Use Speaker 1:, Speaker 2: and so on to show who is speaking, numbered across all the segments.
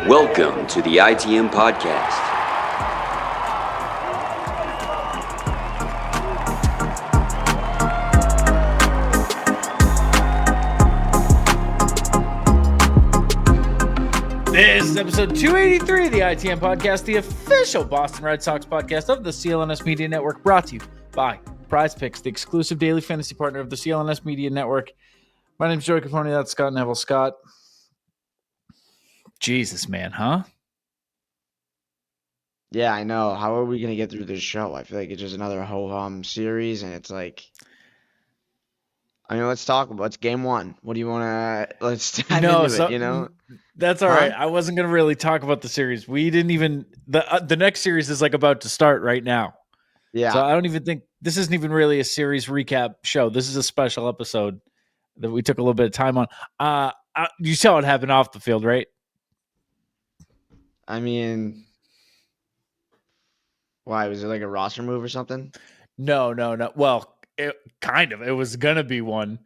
Speaker 1: Welcome to the ITM podcast.
Speaker 2: This is episode 283 of the ITM podcast, the official Boston Red Sox podcast of the CLNS Media Network, brought to you by Prize Picks, the exclusive daily fantasy partner of the CLNS Media Network. My name is Joey Copponi, that's Scott Neville. Scott, Jesus, man, huh?
Speaker 3: Yeah, I know. How are we going to get through this show? I feel like it's just another ho-hum series, and it's like, I mean, let's talk about it's game one. What do you want to, let's dive into it, you know?
Speaker 2: That's all right. I wasn't going to really talk about the series. We didn't even, the next series is like about to start right now.
Speaker 3: Yeah.
Speaker 2: So I don't even think, this isn't even really a series recap show. This is a special episode that we took a little bit of time on. You saw what happened off the field, right?
Speaker 3: I mean, why? Was it like a roster move or something?
Speaker 2: No. Well, it was going to be one.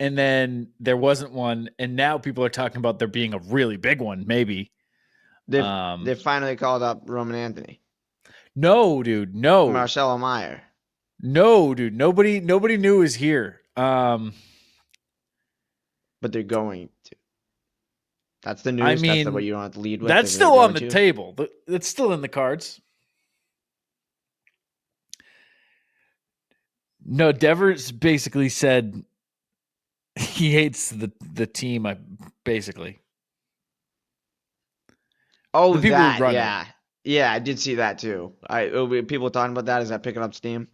Speaker 2: And then there wasn't one. And now people are talking about there being a really big one, maybe.
Speaker 3: They finally called up Roman Anthony.
Speaker 2: No, dude. No.
Speaker 3: Marcelo Meyer.
Speaker 2: No, dude. Nobody knew he was here.
Speaker 3: But they're going to. That's the news.
Speaker 2: I mean,
Speaker 3: that's what you want to lead with.
Speaker 2: That's still on the table. That's still in the cards. No, Devers basically said he hates the team. Basically.
Speaker 3: Oh, that, yeah. Yeah, I did see that too. People talking about that. Is that picking up steam?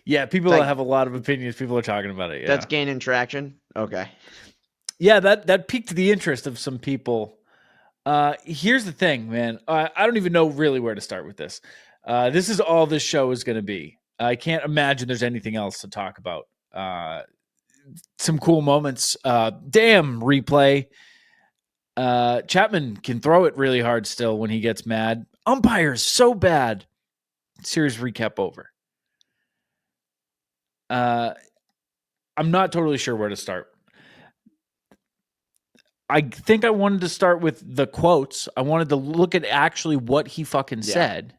Speaker 2: Yeah, people have a lot of opinions. People are talking about it. Yeah.
Speaker 3: That's gaining traction. Okay.
Speaker 2: Yeah, that piqued the interest of some people. Here's the thing, man. I don't even know really where to start with this. This is all this show is going to be. I can't imagine there's anything else to talk about. Some cool moments. Damn, replay. Chapman can throw it really hard still when he gets mad. Umpires so bad. Series recap over. I'm not totally sure where to start. I think I wanted to start with the quotes. I wanted to look at actually what he fucking said.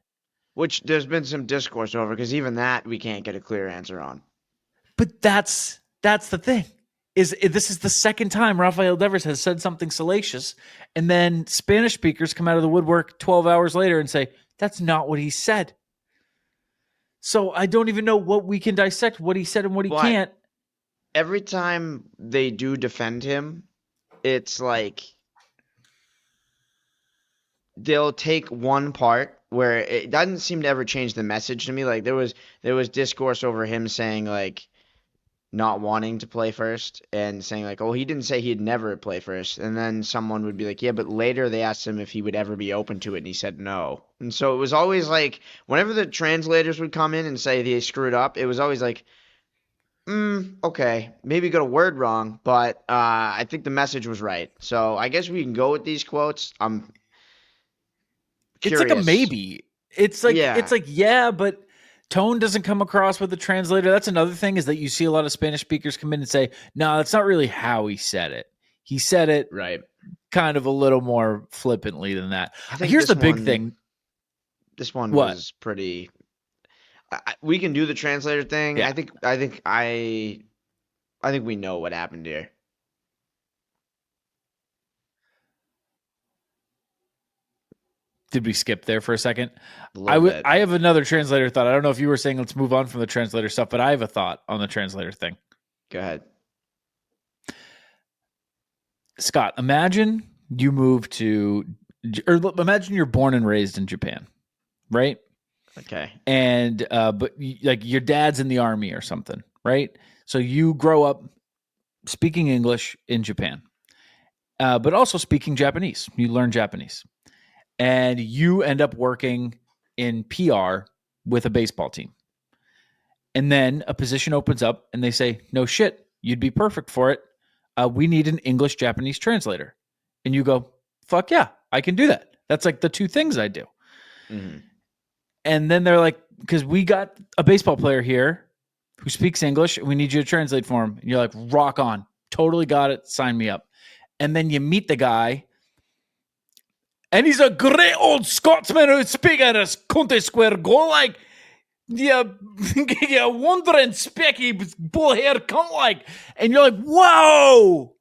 Speaker 3: Which there's been some discourse over, because even that we can't get a clear answer on.
Speaker 2: But that's the thing. This is the second time Rafael Devers has said something salacious, and then Spanish speakers come out of the woodwork 12 hours later and say, that's not what he said. So I don't even know what we can dissect, what he said and what he can't.
Speaker 3: Every time they do defend him, it's like they'll take one part where it doesn't seem to ever change the message to me. Like there was discourse over him saying like not wanting to play first and saying like, oh, he didn't say he'd never play first. And then someone would be like, yeah, but later they asked him if he would ever be open to it, and he said no. And so it was always like whenever the translators would come in and say they screwed up, it was always like, okay, maybe got a word wrong, but I think the message was right. So I guess we can go with these quotes. I'm curious.
Speaker 2: It's like a maybe. It's like, yeah, but tone doesn't come across with the translator. That's another thing, is that you see a lot of Spanish speakers come in and say, no, that's not really how he said it. He said it
Speaker 3: right,
Speaker 2: kind of a little more flippantly than that. Here's the big thing.
Speaker 3: This one was pretty. We can do the translator thing.
Speaker 2: Yeah.
Speaker 3: I think we know what happened here.
Speaker 2: Did we skip there for a second? I have another translator thought. I don't know if you were saying let's move on from the translator stuff, but I have a thought on the translator thing.
Speaker 3: Go ahead.
Speaker 2: Scott, imagine you move to, or imagine you're born and raised in Japan, right?
Speaker 3: Okay.
Speaker 2: And but like your dad's in the army or something, right? So you grow up speaking English in Japan, but also speaking Japanese. You learn Japanese, and you end up working in PR with a baseball team. And then a position opens up, and they say, "No shit, you'd be perfect for it. We need an English-Japanese translator." And you go, "Fuck yeah, I can do that." That's like the two things I do.
Speaker 3: Mm-hmm.
Speaker 2: And then they're like, because we got a baseball player here who speaks English. We need you to translate for him. And you're like, rock on. Totally got it. Sign me up. And then you meet the guy And he's a great old Scotsman who's speaking at a County Square goal like you wondering specky bull hair cunt like. And you're like, whoa.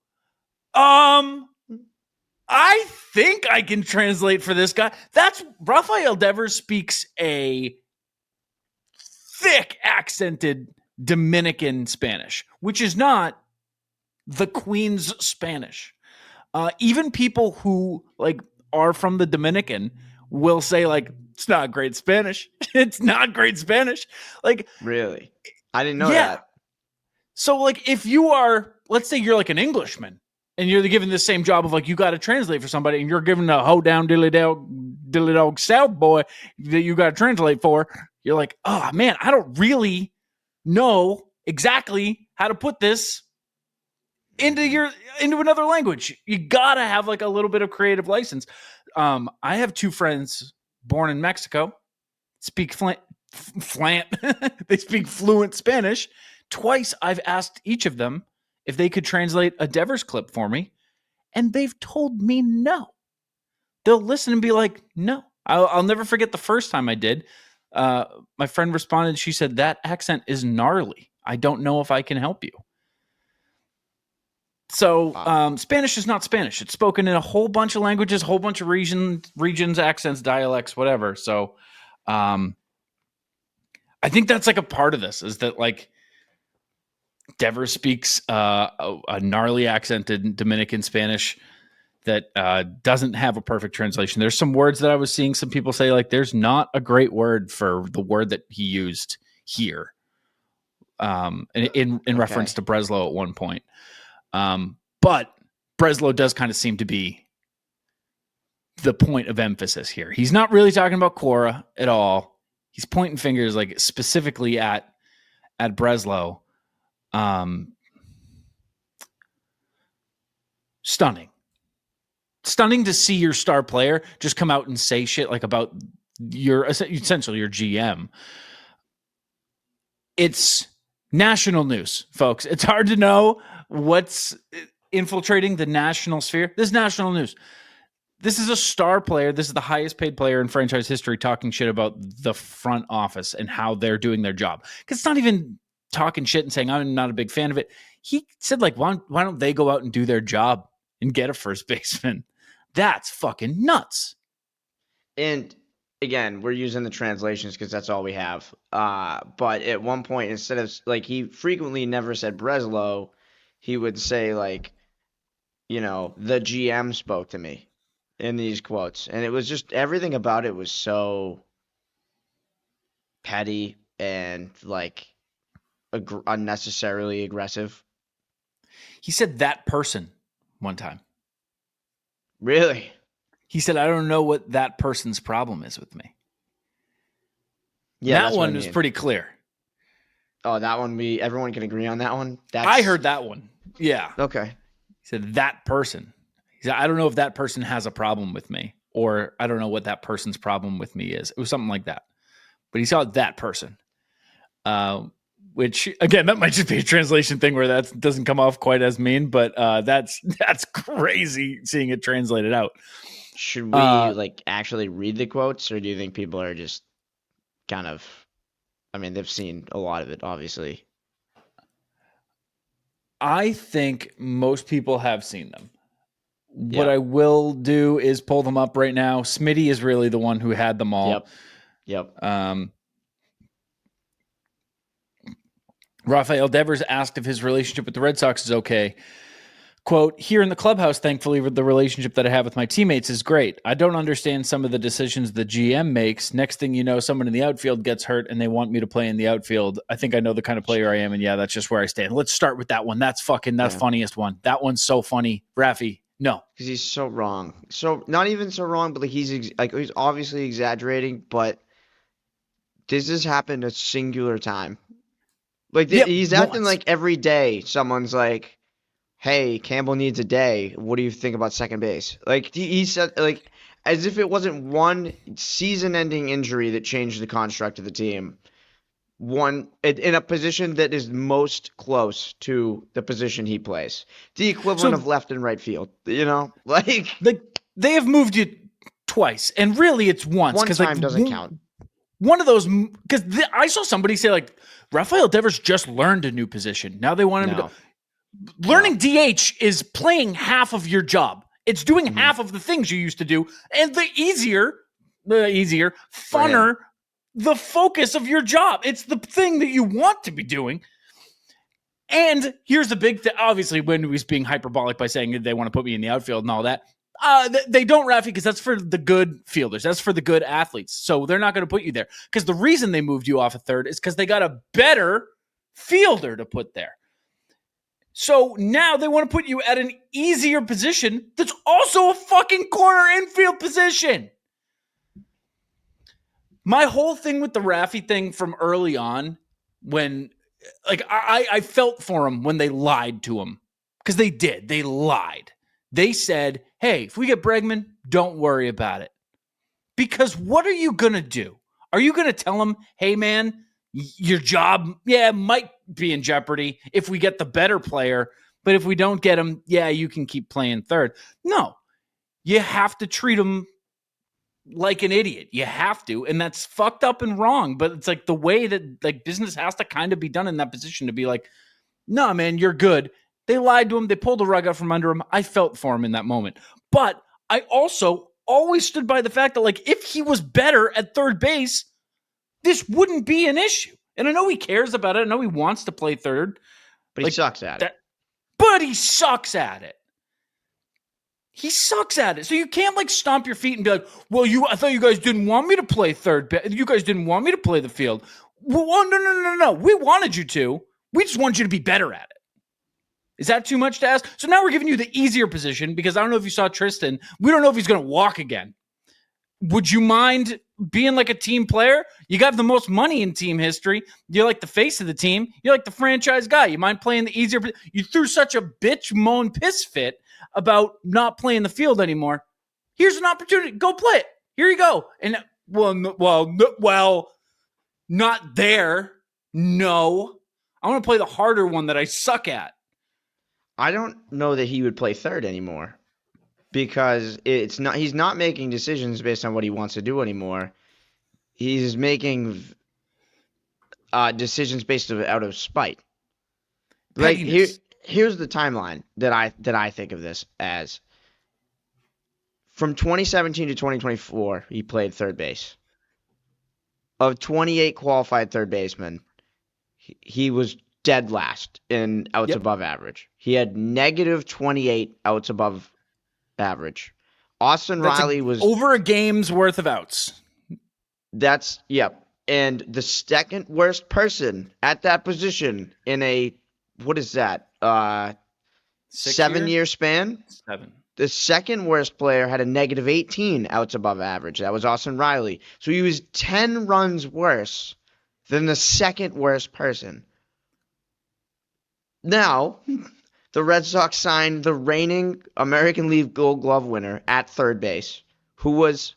Speaker 2: I think I can translate for this guy. That's Rafael Devers speaks a thick accented Dominican Spanish, which is not the Queen's Spanish. Even people who like are from the Dominican will say like, it's not great Spanish. It's not great Spanish. Like,
Speaker 3: really? I didn't know that.
Speaker 2: So like, if you are, let's say you're like an Englishman and you're given the same job of like, you got to translate for somebody and you're given a hoe down dilly dog South boy that you got to translate for. You're like, oh man, I don't really know exactly how to put this into another language. You gotta have like a little bit of creative license. I have two friends born in Mexico, speak they speak fluent Spanish. Twice I've asked each of them if they could translate a Devers clip for me, and they've told me no. They'll listen and be like, no. I'll never forget the first time I did. My friend responded, she said, that accent is gnarly. I don't know if I can help you. So Spanish is not Spanish. It's spoken in a whole bunch of languages, a whole bunch of regions, accents, dialects, whatever. So I think that's like a part of this is that like Devers speaks a gnarly accented Dominican Spanish that doesn't have a perfect translation. There's some words that I was seeing some people say like there's not a great word for the word that he used here in reference to Breslow at one point. But Breslow does kind of seem to be the point of emphasis here. He's not really talking about Cora at all. He's pointing fingers like specifically at Breslow. Stunning to see your star player just come out and say shit like about essentially your GM. It's national news, folks. It's hard to know what's infiltrating the national sphere. This is national news. This is a star player. This is the highest paid player in franchise history talking shit about the front office and how they're doing their job. Because it's not even talking shit and saying, I'm not a big fan of it. He said, like, why don't they go out and do their job and get a first baseman? That's fucking nuts.
Speaker 3: And again, we're using the translations because that's all we have. But at one point, instead of like he frequently never said Breslow, he would say like, you know, the GM spoke to me in these quotes, and it was just everything about it was so petty and like unnecessarily aggressive.
Speaker 2: He said that person one time.
Speaker 3: Really?
Speaker 2: He said, I don't know what that person's problem is with me.
Speaker 3: Yeah,
Speaker 2: that one was pretty clear.
Speaker 3: Oh, that one, everyone can agree on that one?
Speaker 2: I heard that one. Yeah.
Speaker 3: Okay.
Speaker 2: He said, that person. He said, I don't know if that person has a problem with me, or I don't know what that person's problem with me is. It was something like that. But he saw that person. Which, again, that might just be a translation thing where that doesn't come off quite as mean, but that's crazy seeing it translated out.
Speaker 3: Should we like actually read the quotes, or do you think people are just kind of, I mean, they've seen a lot of it, obviously.
Speaker 2: I think most people have seen them. What I will do is pull them up right now. Smitty is really the one who had them all.
Speaker 3: Yep.
Speaker 2: Rafael Devers asked if his relationship with the Red Sox is okay. Quote, here in the clubhouse, thankfully, the relationship that I have with my teammates is great. I don't understand some of the decisions the GM makes. Next thing you know, someone in the outfield gets hurt and they want me to play in the outfield. I think I know the kind of player I am, and yeah, that's just where I stand. Let's start with that one. That's funniest one. That one's so funny. Rafi, no.
Speaker 3: Because he's so wrong. So, not even so wrong, but like he's obviously exaggerating, but this has happened a singular time. Like, he's acting like every day someone's like, hey, Campbell needs a day. What do you think about second base? Like, he said, like, as if it wasn't one season-ending injury that changed the construct of the team. One in a position that is most close to the position he plays. The equivalent of left and right field, you know? Like,
Speaker 2: they have moved you twice, and really it's once.
Speaker 3: One
Speaker 2: because
Speaker 3: time doesn't count.
Speaker 2: One of those, because I saw somebody say like Rafael Devers just learned a new position. Now they want him to go. Learning DH is playing half of your job. It's doing half of the things you used to do, and the easier, funner, the focus of your job. It's the thing that you want to be doing. And here's the big thing. Obviously, when he was being hyperbolic by saying they want to put me in the outfield and all that, they don't, Rafi, because that's for the good fielders. That's for the good athletes. So they're not going to put you there. Because the reason they moved you off a third is because they got a better fielder to put there. So now they want to put you at an easier position that's also a fucking corner infield position. My whole thing with the Rafi thing from early on, when like I felt for him when they lied to him, because they did. They lied. They said, hey, if we get Bregman, don't worry about it. Because what are you going to do? Are you going to tell him, hey, man, your job, might be in jeopardy if we get the better player, but if we don't get him, you can keep playing third. No, you have to treat him like an idiot. You have to, and that's fucked up and wrong, but it's like the way that like business has to kind of be done in that position to be like, no, man, you're good. They lied to him. They pulled the rug out from under him. I felt for him in that moment. But I also always stood by the fact that like if he was better at third base, this wouldn't be an issue. And I know he cares about it. I know he wants to play third.
Speaker 3: But he sucks at it.
Speaker 2: But he sucks at it. He sucks at it. So you can't like stomp your feet and be like, well, I thought you guys didn't want me to play third. You guys didn't want me to play the field. Well, no. We wanted you to. We just wanted you to be better at it. Is that too much to ask? So now we're giving you the easier position because I don't know if you saw Tristan. We don't know if he's going to walk again. Would you mind being like a team player? You got the most money in team history. You're like the face of the team. You're like the franchise guy. You mind playing the easier? You threw such a bitch moan piss fit about not playing the field anymore. Here's an opportunity. Go play it. Here you go. And not there. No. I want to play the harder one that I suck at.
Speaker 3: I don't know that he would play third anymore because he's not making decisions based on what he wants to do anymore. He's making decisions based out of spite. Like here's the timeline that I think of this as. From 2017 to 2024, he played third base. Of 28 qualified third basemen, he was dead last in outs above average. He had negative 28 outs above average. Austin Riley was
Speaker 2: over a game's worth of outs.
Speaker 3: And the second worst person at that position in a, what is that? 7-year span?
Speaker 2: 7.
Speaker 3: The second worst player had a negative 18 outs above average. That was Austin Riley. So he was 10 runs worse than the second worst person. Now, the Red Sox signed the reigning American League Gold Glove winner at third base, who was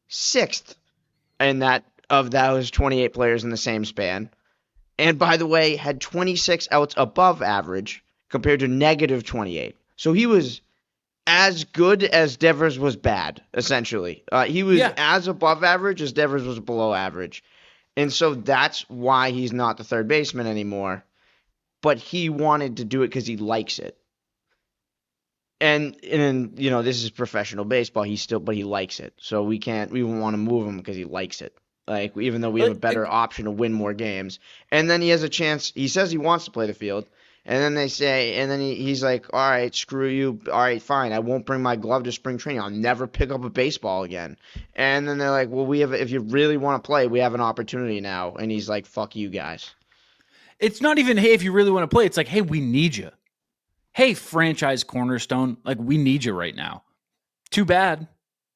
Speaker 3: 6th in that of those 28 players in the same span. And by the way, had 26 outs above average compared to negative 28. So he was as good as Devers was bad, essentially. He was as above average as Devers was below average. And so that's why he's not the third baseman anymore. But he wanted to do it because he likes it. And this is professional baseball. But he likes it. So we won't want to move him because he likes it. Like, even though we have a better option to win more games. And then he has a chance. He says he wants to play the field. And then they say, and then he's like, all right, screw you. All right, fine. I won't bring my glove to spring training. I'll never pick up a baseball again. And then they're like, well, if you really want to play, we have an opportunity now. And he's like, fuck you guys.
Speaker 2: It's not even, hey, if you really want to play, it's like, hey, we need you. Hey, franchise cornerstone, like, we need you right now. Too bad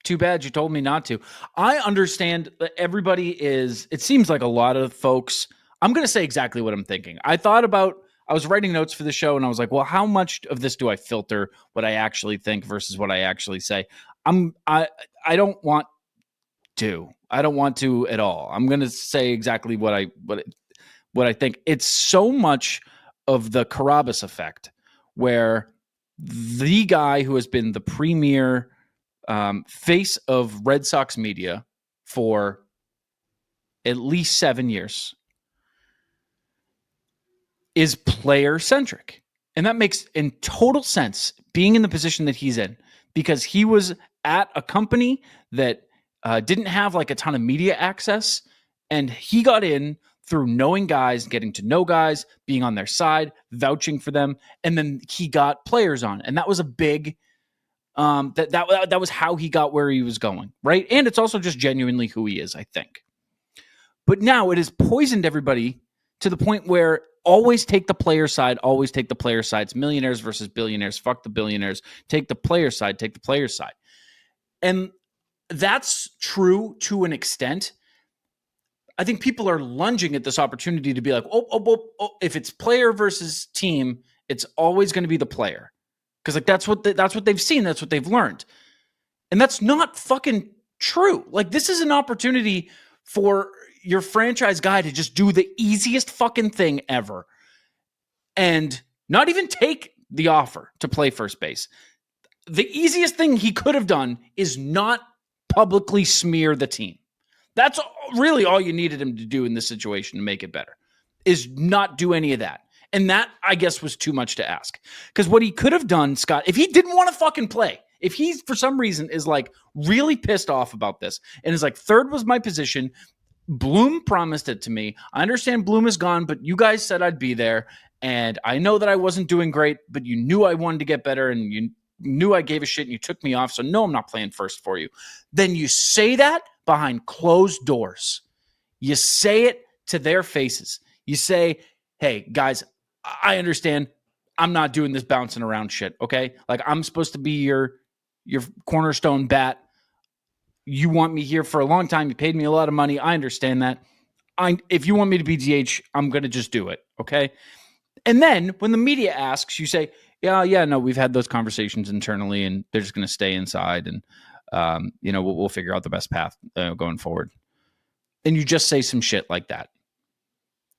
Speaker 2: you told me not to. I understand that it seems like a lot of folks, I'm going to say exactly what I'm thinking. I was writing notes for the show and I was like, well, how much of this do I filter what I actually think versus what I actually say? I don't want to. I don't want to at all. I'm going to say exactly what I think. It's so much of the Carabas effect where the guy who has been the premier face of Red Sox media for at least 7 years, is player-centric. And that makes in total sense being in the position that he's in, because he was at a company that didn't have like a ton of media access, and he got in through knowing guys, getting to know guys, being on their side, vouching for them, and then he got players on, and that was a big that was how he got where he was going, right? And it's also just genuinely who he is, I think. But now it has poisoned everybody to the point where always take the player side, always take the player side. It's millionaires versus billionaires. Fuck the billionaires. Take the player side, take the player side. And that's true to an extent. I think people are lunging at this opportunity to be like, oh, if it's player versus team, it's always going to be the player. Because like that's what they've seen. That's what they've learned. And that's not fucking true. Like, this is an opportunity for your franchise guy to just do the easiest fucking thing ever and not even take the offer to play first base. The easiest thing he could have done is not publicly smear the team. That's really all you needed him to do in this situation to make it better, is not do any of that. And that, I guess, was too much to ask. Because what he could have done, Scott, if he didn't want to fucking play, if he, for some reason, is like really pissed off about this and is like, third was my position, Bloom promised it to me. I understand Bloom is gone, but you guys said I'd be there. And I know that I wasn't doing great, but you knew I wanted to get better and you knew I gave a shit and you took me off. So no, I'm not playing first for you. Then you say that behind closed doors. You say it to their faces. You say, hey, guys, I understand. I'm not doing this bouncing around shit, okay? Like, I'm supposed to be your cornerstone bat. You want me here for a long time. You paid me a lot of money. I understand that. If you want me to be DH, I'm going to just do it, okay? And then when the media asks, you say, yeah, no, we've had those conversations internally, and they're just going to stay inside, and we'll figure out the best path going forward. And you just say some shit like that.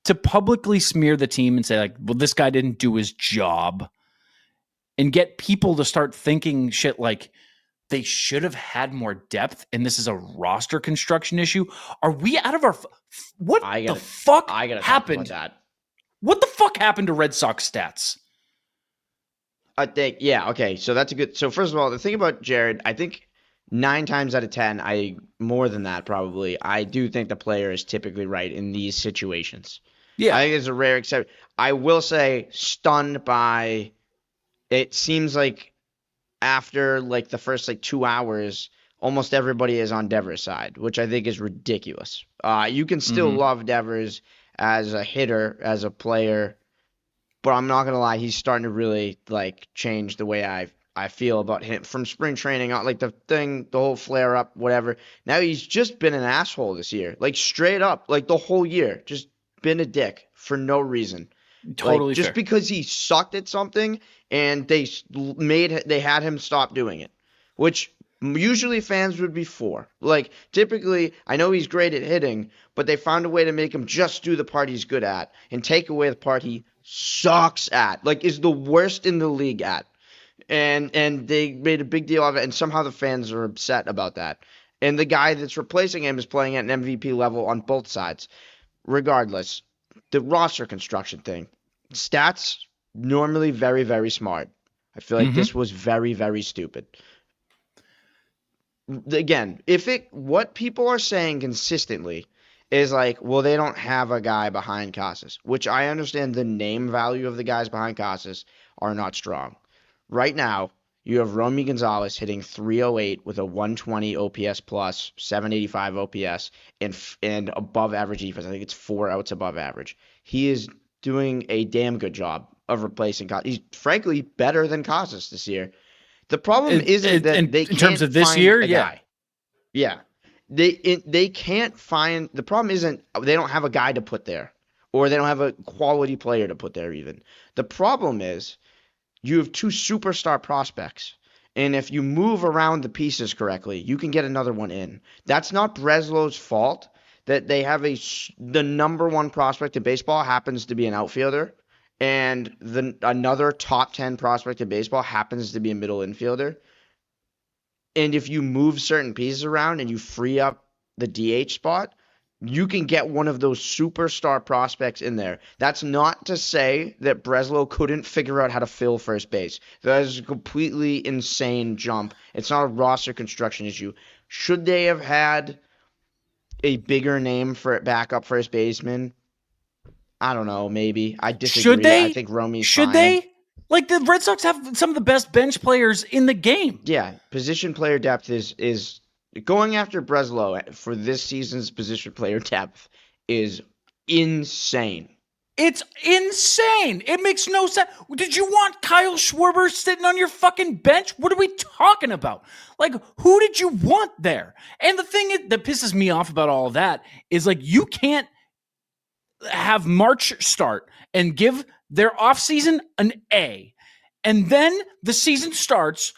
Speaker 2: To publicly smear the team and say, like, well, this guy didn't do his job, and get people to start thinking shit like they should have had more depth, and this is a roster construction issue. Are we out of our... What the fuck happened? What the fuck happened to Red Sox stats?
Speaker 3: I think, yeah, okay, so that's a good... So first of all, the thing about Jared, I think 9 times out of 10, more than that probably, I do think the player is typically right in these situations. Yeah. I think it's a rare exception. I will say, stunned by... It seems like after like the first 2 hours, almost everybody is on Devers' side, which I think is ridiculous. You can still love Devers as a hitter, as a player, but I'm not gonna lie, he's starting to really change the way I feel about him from spring training on, the whole flare up, whatever. Now he's just been an asshole this year, straight up, the whole year, just been a dick for no reason.
Speaker 2: Totally
Speaker 3: just
Speaker 2: fair.
Speaker 3: because he sucked at something and they had him stop doing it, which usually fans would be for. Typically, I know he's great at hitting, but they found a way to make him just do the part he's good at and take away the part he sucks at, is the worst in the league at. And they made a big deal of it, and somehow the fans are upset about that. And the guy that's replacing him is playing at an MVP level on both sides. Regardless, the roster construction thing. Stats, normally very, very smart. I feel like this was very, very stupid. Again, what people are saying consistently is well, they don't have a guy behind Casas, which I understand the name value of the guys behind Casas are not strong. Right now, you have Romy Gonzalez hitting .308 with a 120 OPS plus, 785 OPS, and above average defense. I think it's 4 outs above average. He is doing a damn good job of replacing Casas. He's frankly better than Casas this year. The problem isn't that they can't
Speaker 2: in terms of this
Speaker 3: find
Speaker 2: year,
Speaker 3: a guy. Yeah. They can't find – the problem isn't they don't have a guy to put there, or they don't have a quality player to put there even. The problem is you have 2 superstar prospects, and if you move around the pieces correctly, you can get another one in. That's not Breslow's fault that they have the number 1 prospect in baseball happens to be an outfielder, and another top 10 prospect in baseball happens to be a middle infielder. And if you move certain pieces around and you free up the DH spot, you can get one of those superstar prospects in there. That's not to say that Breslow couldn't figure out how to fill first base. That is a completely insane jump. It's not a roster construction issue. Should they have had a bigger name for backup first baseman? I don't know, maybe. I disagree.
Speaker 2: Should they?
Speaker 3: I think Romy's
Speaker 2: Should
Speaker 3: fine.
Speaker 2: they? Like, the Red Sox have some of the best bench players in the game.
Speaker 3: Yeah, position player depth is going after Breslow for this season's position player depth is insane.
Speaker 2: It's insane. It makes no sense. Did you want Kyle Schwarber sitting on your fucking bench? What are we talking about? Like, who did you want there? And the thing that pisses me off about all of that is, like, you can't have March start and give their offseason an A. And then the season starts,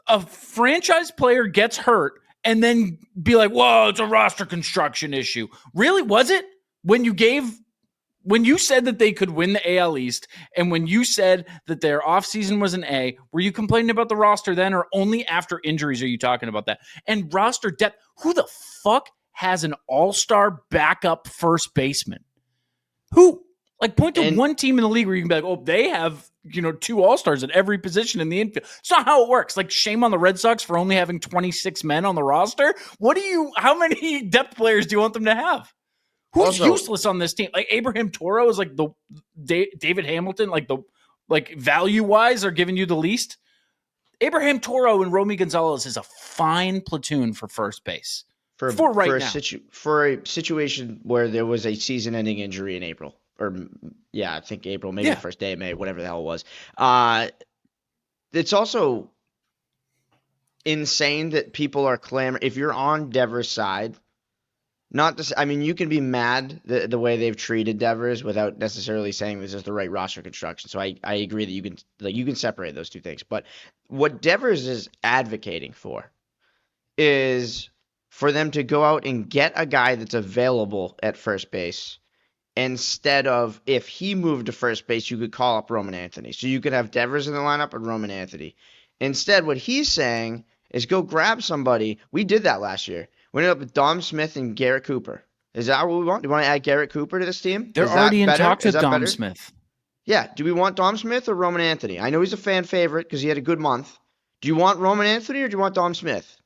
Speaker 2: a franchise player gets hurt, and then be like, whoa, it's a roster construction issue. Really, was it? When you said that they could win the AL East, and when you said that their offseason was an A, were you complaining about the roster then, or only after injuries are you talking about that? And roster depth, who the fuck has an all-star backup first baseman? Who? Like, point to one team in the league where you can be like, oh, they have, 2 all-stars at every position in the infield. It's not how it works. Like, shame on the Red Sox for only having 26 men on the roster. How many depth players do you want them to have? Who's also useless on this team? Like, Abraham Toro is like the David Hamilton, value-wise are giving you the least. Abraham Toro and Romy Gonzalez is a fine platoon for first base. For
Speaker 3: a situation where there was a season-ending injury in April. I think April, maybe the first day of May, whatever the hell it was. It's also insane that people are clamoring. If you're on Devers' side, you can be mad the way they've treated Devers without necessarily saying this is the right roster construction. So I agree that you can separate those two things. But what Devers is advocating for is for them to go out and get a guy that's available at first base. Instead of, if he moved to first base, you could call up Roman Anthony. So you could have Devers in the lineup and Roman Anthony. Instead, what he's saying is go grab somebody. We did that last year. We ended up with Dom Smith and Garrett Cooper. Is that what we want? Do you want to add Garrett Cooper to this team?
Speaker 2: They're already in talks with Dom Smith.
Speaker 3: Yeah. Do we want Dom Smith or Roman Anthony? I know he's a fan favorite because he had a good month. Do you want Roman Anthony or do you want Dom Smith?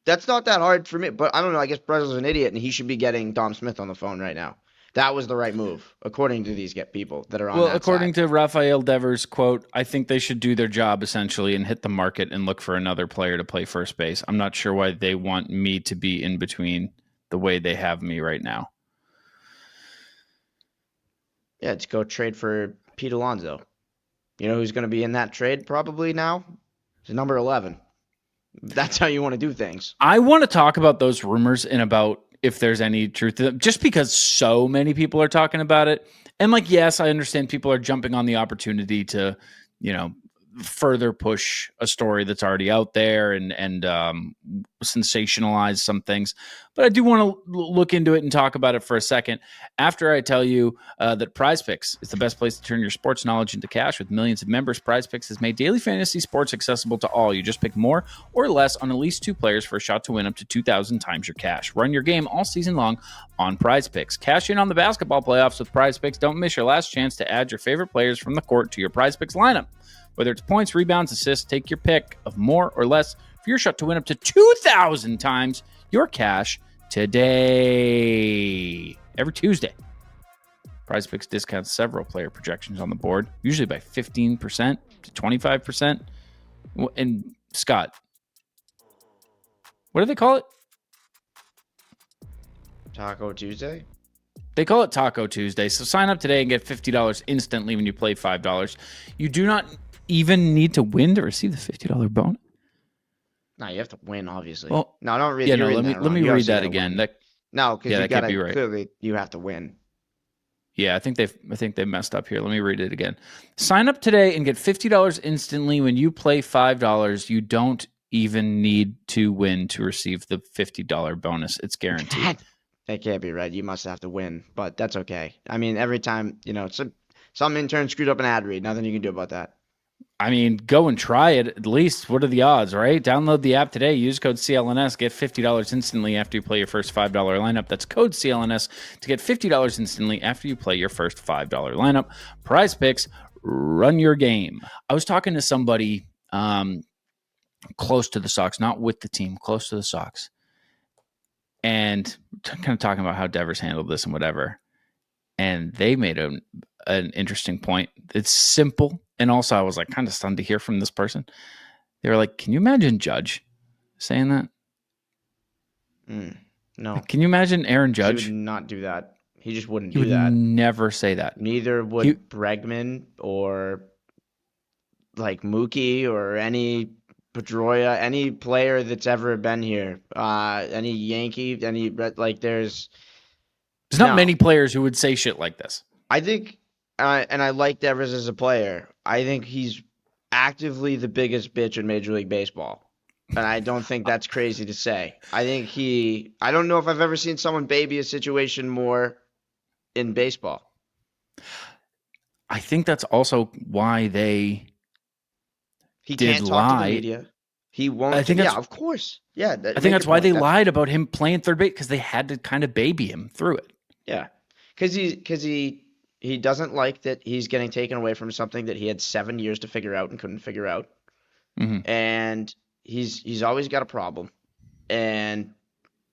Speaker 3: That's not that hard for me, but I don't know. I guess Breslow's an idiot and he should be getting Dom Smith on the phone right now. That was the right move, according to these people that are on that side. Well,
Speaker 2: according to Rafael Devers, quote, I think they should do their job, essentially, and hit the market and look for another player to play first base. I'm not sure why they want me to be in between the way they have me right now.
Speaker 3: Yeah, let's go trade for Pete Alonso. You know who's going to be in that trade probably now? It's number 11. That's how you want to do things.
Speaker 2: I want to talk about those rumors and about if there's any truth to them, just because so many people are talking about it. And yes, I understand people are jumping on the opportunity to, further push a story that's already out there and sensationalize some things. But I do want to look into it and talk about it for a second after I tell you that Prize Picks is the best place to turn your sports knowledge into cash. With millions of members, Prize Picks has made daily fantasy sports accessible to all. You just pick more or less on at least 2 players for a shot to win up to 2,000 times your cash. Run your game all season long on Prize Picks. Cash in on the basketball playoffs with Prize Picks. Don't miss your last chance to add your favorite players from the court to your Prize Picks lineup. Whether it's points, rebounds, assists, take your pick of more or less for your shot to win up to 2,000 times your cash today. Every Tuesday, Prize Picks discounts several player projections on the board, usually by 15% to 25%. And Scott, what do they call it?
Speaker 3: Taco Tuesday?
Speaker 2: They call it Taco Tuesday. So sign up today and get $50 instantly when you play $5. You do not even need to win to receive the $50 bonus.
Speaker 3: No, you have to win, obviously.
Speaker 2: Well,
Speaker 3: no, don't read.
Speaker 2: Yeah, no. Let me read that again.
Speaker 3: No, because you got to
Speaker 2: right.
Speaker 3: Clearly you have to win.
Speaker 2: Yeah, I think they messed up here. Let me read it again. Sign up today and get $50 instantly when you play $5. You don't even need to win to receive the $50 bonus. It's guaranteed.
Speaker 3: That can't be right. You must have to win, but that's okay. I mean, every time, some intern screwed up an ad read. Nothing you can do about that.
Speaker 2: I mean, go and try it at least. What are the odds, right? Download the app today. Use code CLNS. Get $50 instantly after you play your first $5 lineup. That's code CLNS to get $50 instantly after you play your first $5 lineup. Prize Picks, run your game. I was talking to somebody close to the Sox, not with the team, close to the Sox, and kind of talking about how Devers handled this and whatever. And they made an interesting point. It's simple. And also, I was like kind of stunned to hear from this person. They were like, can you imagine Judge saying that?
Speaker 3: No.
Speaker 2: Like, can you imagine Aaron Judge?
Speaker 3: He would not do that. He just wouldn't
Speaker 2: He
Speaker 3: do
Speaker 2: would
Speaker 3: that.
Speaker 2: never say that.
Speaker 3: Neither would Bregman or like Mookie or any Pedroia, any player that's ever been here, any Yankee, any like there's
Speaker 2: not many players who would say shit like this.
Speaker 3: I think, and I like Devers as a player. I think he's actively the biggest bitch in Major League Baseball. And I don't think that's crazy to say. I don't know if I've ever seen someone baby a situation more in baseball.
Speaker 2: I think that's also why
Speaker 3: he
Speaker 2: did
Speaker 3: can't talk
Speaker 2: lie.
Speaker 3: to the media. He won't.
Speaker 2: I think
Speaker 3: yeah, of course. Yeah.
Speaker 2: I think that's why they lied about him playing third base, because they had to kind of baby him through it.
Speaker 3: Yeah. Because he doesn't like that he's getting taken away from something that he had 7 years to figure out and couldn't figure out.
Speaker 2: Mm-hmm.
Speaker 3: And he's always got a problem. And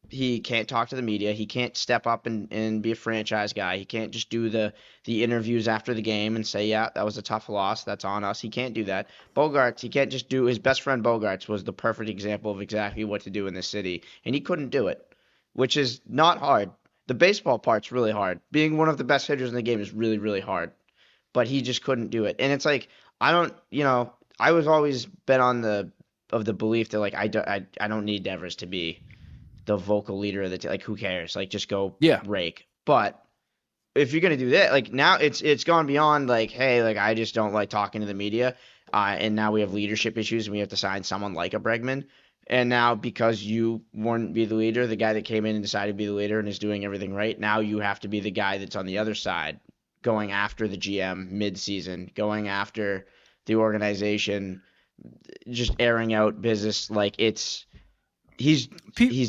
Speaker 3: he can't talk to the media. He can't step up and be a franchise guy. He can't just do the interviews after the game and say, yeah, that was a tough loss. That's on us. He can't do that. Bogarts, he can't just do – his best friend Bogarts was the perfect example of exactly what to do in this city. And he couldn't do it, which is not hard. The baseball part's really hard. Being one of the best hitters in the game is really, really hard. But he just couldn't do it. And it's like, I was always been on the belief that, like, I don't need Devers to be the vocal leader of the team. Like, who cares? Like, just go rake. But if you're gonna do that, like, now it's gone beyond like, hey, like, I just don't like talking to the media, and now we have leadership issues and we have to sign someone like a Bregman. And now, because you wouldn't be the leader, the guy that came in and decided to be the leader and is doing everything right, now you have to be the guy that's on the other side, going after the GM mid-season, going after the organization, just airing out business. Like, he's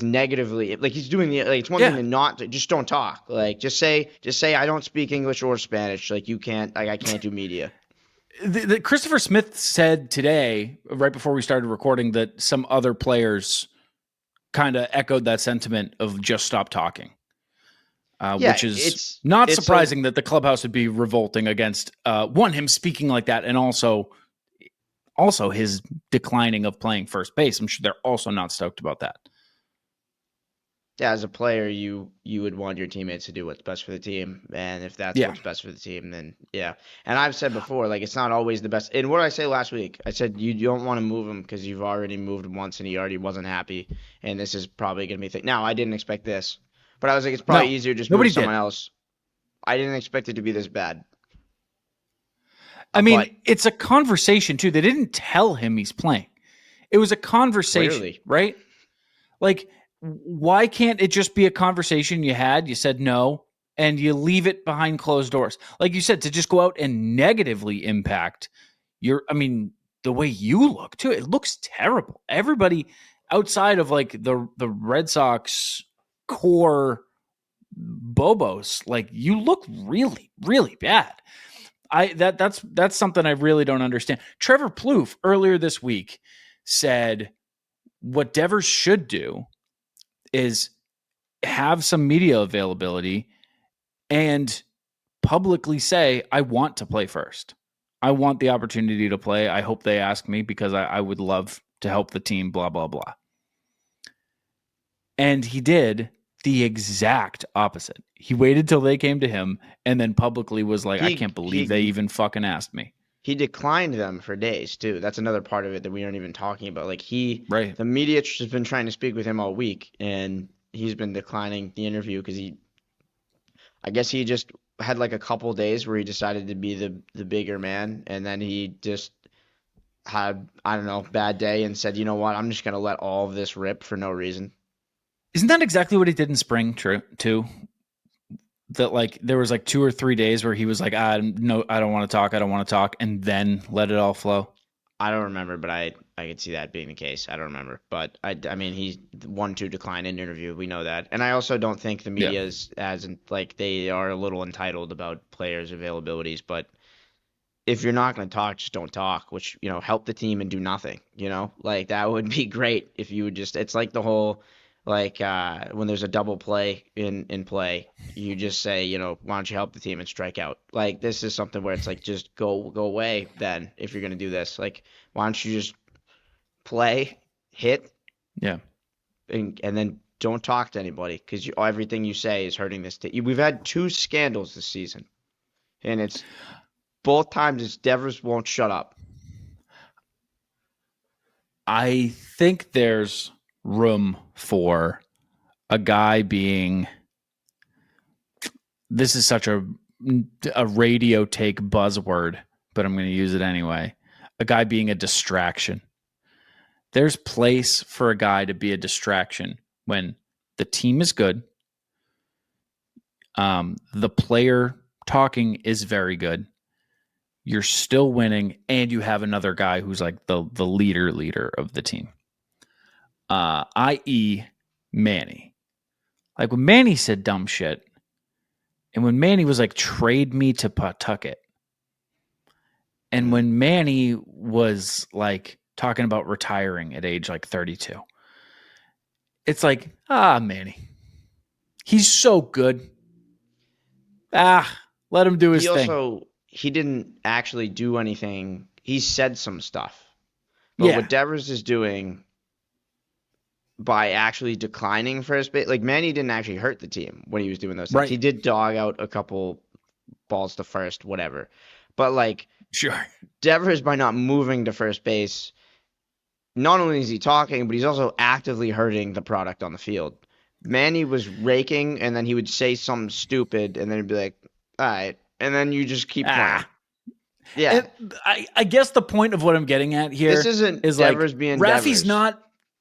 Speaker 3: negatively, like, he's doing it's one thing to not just don't talk. Like, just say I don't speak English or Spanish. Like, you can't, like, I can't do media.
Speaker 2: Christopher Smith said today, right before we started recording, that some other players kind of echoed that sentiment of just stop talking, which is not surprising that the clubhouse would be revolting against him speaking like that, and also his declining of playing first base. I'm sure they're also not stoked about that.
Speaker 3: Yeah, as a player, you would want your teammates to do what's best for the team, and if that's what's best for the team, then yeah. And I've said before, like, it's not always the best. And what did I say last week? I said you don't want to move him because you've already moved him once and he already wasn't happy, and this is probably going to be Now, I didn't expect this, but I was like, it's probably easier just move someone else. I didn't expect it to be this bad.
Speaker 2: I mean, it's a conversation too. They didn't tell him he's playing. It was a conversation, clearly. Right? Like, why can't it just be a conversation you had? You said no, and you leave it behind closed doors. Like you said, to just go out and negatively impact the way you look too. It looks terrible. Everybody outside of like the Red Sox core bobos, like, you look really, really bad. That's something I really don't understand. Trevor Plouffe earlier this week said what Devers should do is have some media availability and publicly say, I want to play first. I want the opportunity to play. I hope they ask me because I would love to help the team, blah, blah, blah. And he did the exact opposite. He waited till they came to him and then publicly was like, I can't believe they even fucking asked me.
Speaker 3: He declined them for days too. That's another part of it that we aren't even talking about. Like, the media has been trying to speak with him all week, and he's been declining the interview because I guess he just had like a couple days where he decided to be the bigger man, and then he just had, I don't know, bad day and said, you know what, I'm just gonna let all of this rip for no reason.
Speaker 2: Isn't that exactly what he did in spring too? that like there was like 2 or 3 days where he was like, no, I don't want to talk, and then let it all flow?
Speaker 3: I don't remember, but I could see that being the case. I don't remember, but I mean he's one to decline an interview. We know that, and I also don't think the media is as like they are a little entitled about players' availabilities. But if you're not going to talk, just don't talk. Which help the team and do nothing. Like that would be great if you would just. It's like the whole like when there's a double play in play, you just say why don't you help the team and strike out. Like this is something where it's like just go away then if you're going to do this. Like why don't you just play, hit,
Speaker 2: Yeah.
Speaker 3: and then don't talk to anybody because everything you say is hurting this team. We've had 2 scandals this season, and it's both times it's Devers won't shut up.
Speaker 2: I think there's room for a guy being. This is such a radio take buzzword, but I'm going to use it anyway. A guy being a distraction. There's place for a guy to be a distraction when the team is good. The player talking is very good. You're still winning, and you have another guy who's like the leader of the team. I.e. Manny. Like when Manny said dumb shit, and when Manny was like, trade me to Pawtucket. And when Manny was like talking about retiring at age like 32. It's like, Manny. He's so good. Let him do his thing.
Speaker 3: He didn't actually do anything. He said some stuff. But what Devers is doing by actually declining first base, like Manny didn't actually hurt the team when he was doing those things.
Speaker 2: Right.
Speaker 3: He did dog out a couple balls to first, whatever. But like,
Speaker 2: sure,
Speaker 3: Devers, by not moving to first base, not only is he talking, but he's also actively hurting the product on the field. Manny was raking, and then he would say something stupid, and then he'd be like, all right. And then you just keep playing. Yeah.
Speaker 2: And I guess the point of what I'm getting at here is
Speaker 3: Devers
Speaker 2: like
Speaker 3: being
Speaker 2: Rafi's
Speaker 3: Devers.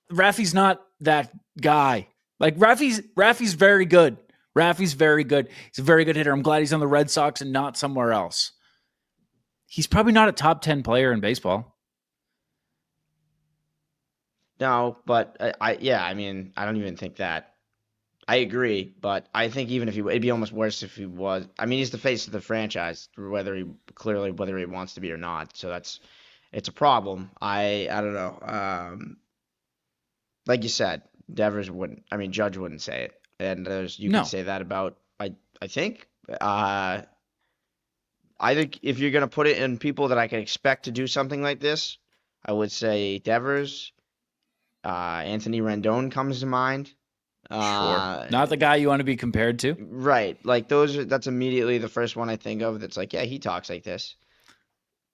Speaker 2: Rafi's not that guy. Like Rafi's very good. Rafi's very good. He's a very good hitter. I'm glad he's on the Red Sox and not somewhere else. He's probably not a top 10 player in baseball.
Speaker 3: No, but I mean, I don't even think that. I agree, but I think even if it'd be almost worse if he was. I mean, he's the face of the franchise, whether he wants to be or not. So it's a problem. I don't know. Like you said, Devers wouldn't. I mean, Judge wouldn't say it, and you can say that about. I think. I think if you're gonna put it in people that I can expect to do something like this, I would say Devers. Anthony Rendon comes to mind.
Speaker 2: Sure. Not the guy you want to be compared to.
Speaker 3: Right. Like that's immediately the first one I think of that's like, yeah, he talks like this.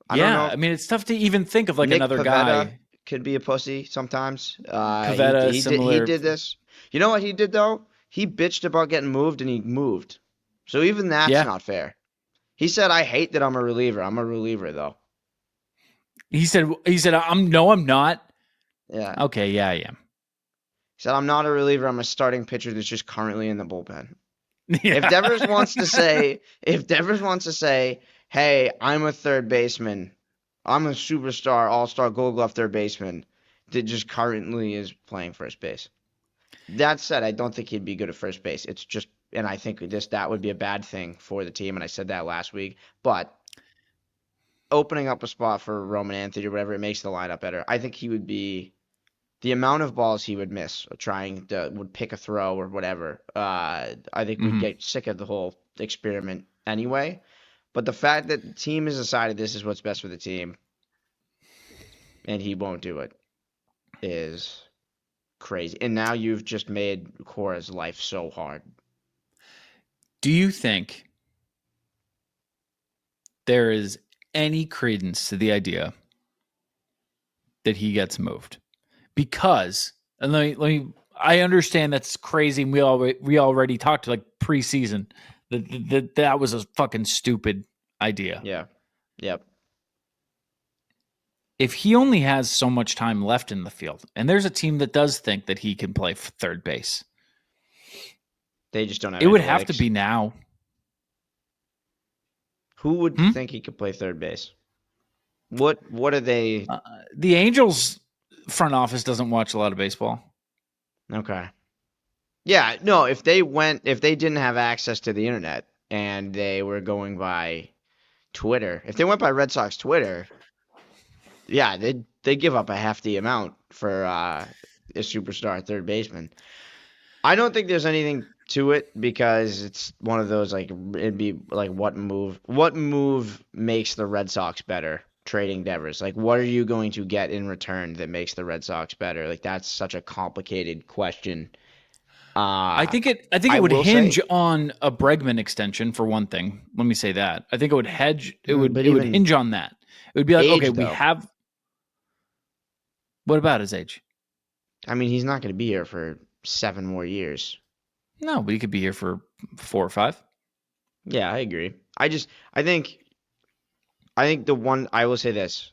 Speaker 2: I don't know. I mean, it's tough to even think of like
Speaker 3: Nick
Speaker 2: another
Speaker 3: Pivetta
Speaker 2: guy.
Speaker 3: Could be a pussy sometimes.
Speaker 2: Pivetta,
Speaker 3: he did this. You know what he did though? He bitched about getting moved and he moved. So even that's not fair. He said, I hate that I'm a reliever. I'm a reliever though. He said,
Speaker 2: I'm not.
Speaker 3: Yeah.
Speaker 2: Okay, yeah, I am.
Speaker 3: He said, I'm not a reliever. I'm a starting pitcher that's just currently in the bullpen. Yeah. If Devers wants to say, hey, I'm a third baseman. I'm a superstar, all-star, Gold Glove third baseman that just currently is playing first base. That said, I don't think he'd be good at first base. It's just, and I think that would be a bad thing for the team, and I said that last week. But opening up a spot for Roman Anthony or whatever, it makes the lineup better. I think he would be. The amount of balls he would miss would pick a throw or whatever, I think we'd get sick of the whole experiment anyway. But the fact that the team has decided this is what's best for the team and he won't do it is crazy. And now you've just made Cora's life so hard.
Speaker 2: Do you think there is any credence to the idea that he gets moved? Because, and let me. I understand that's crazy. And we already talked like preseason that was a fucking stupid idea.
Speaker 3: Yeah. Yep.
Speaker 2: If he only has so much time left in the field, and there's a team that does think that he can play third base,
Speaker 3: they just don't have.
Speaker 2: It would have to be now.
Speaker 3: Who would think he could play third base? What are they?
Speaker 2: The Angels front office doesn't watch a lot of baseball.
Speaker 3: Okay. Yeah, no, if they didn't have access to the internet and they were going by Twitter, if they went by Red Sox Twitter, yeah, they give up a hefty amount for a superstar third baseman. I don't think there's anything to it because it's one of those like it'd be like what move makes the Red Sox better? Trading Devers. Like what are you going to get in return that makes the Red Sox better? Like that's such a complicated question.
Speaker 2: I think it
Speaker 3: I
Speaker 2: would
Speaker 3: will
Speaker 2: hinge
Speaker 3: say-
Speaker 2: on a Bregman extension for one thing. Let me say that. I think it would
Speaker 3: But
Speaker 2: it would
Speaker 3: even
Speaker 2: hinge on that. It would be like,
Speaker 3: age,
Speaker 2: okay, we
Speaker 3: though.
Speaker 2: have. What about his age?
Speaker 3: I mean, he's not going to be here for 7 more years.
Speaker 2: No, but he could be here for 4 or 5.
Speaker 3: Yeah, I agree. I think the one I will say this.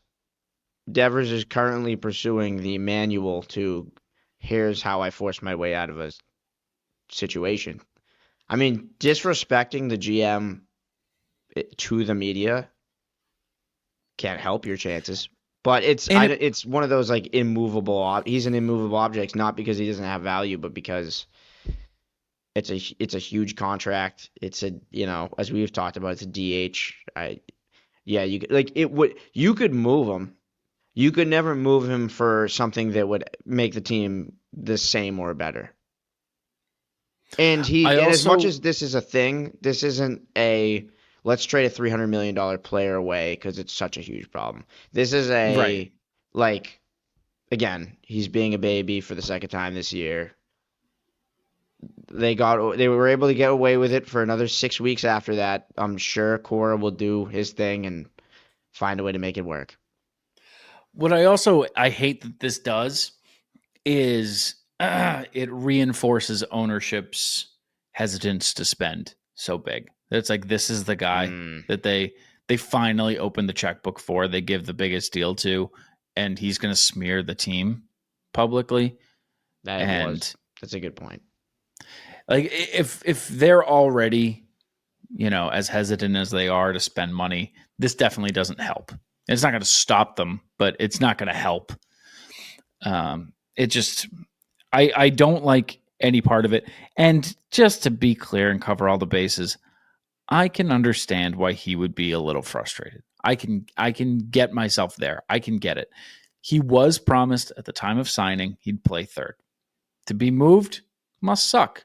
Speaker 3: Devers is currently pursuing the manual to here's how I force my way out of a situation. I mean, disrespecting the GM to the media can't help your chances. But it's one of those like immovable. He's an immovable object, not because he doesn't have value, but because it's a huge contract. It's a as we've talked about, it's a DH. You could move him. You could never move him for something that would make the team the same or better. And as much as this is a thing, this isn't a let's trade a $300 million player away because it's such a huge problem. This is again, he's being a baby for the second time this year. They were able to get away with it for another 6 weeks after that. I'm sure Cora will do his thing and find a way to make it work.
Speaker 2: What I hate that this does is it reinforces ownership's hesitance to spend so big. It's like this is the guy that they finally opened the checkbook for. They give the biggest deal to, and he's going to smear the team publicly.
Speaker 3: That's a good point.
Speaker 2: Like if they're already, as hesitant as they are to spend money, this definitely doesn't help. It's not going to stop them, but it's not going to help. I don't like any part of it. And just to be clear and cover all the bases, I can understand why he would be a little frustrated. I can get myself there. I can get it. He was promised at the time of signing he'd play third. To be moved must suck.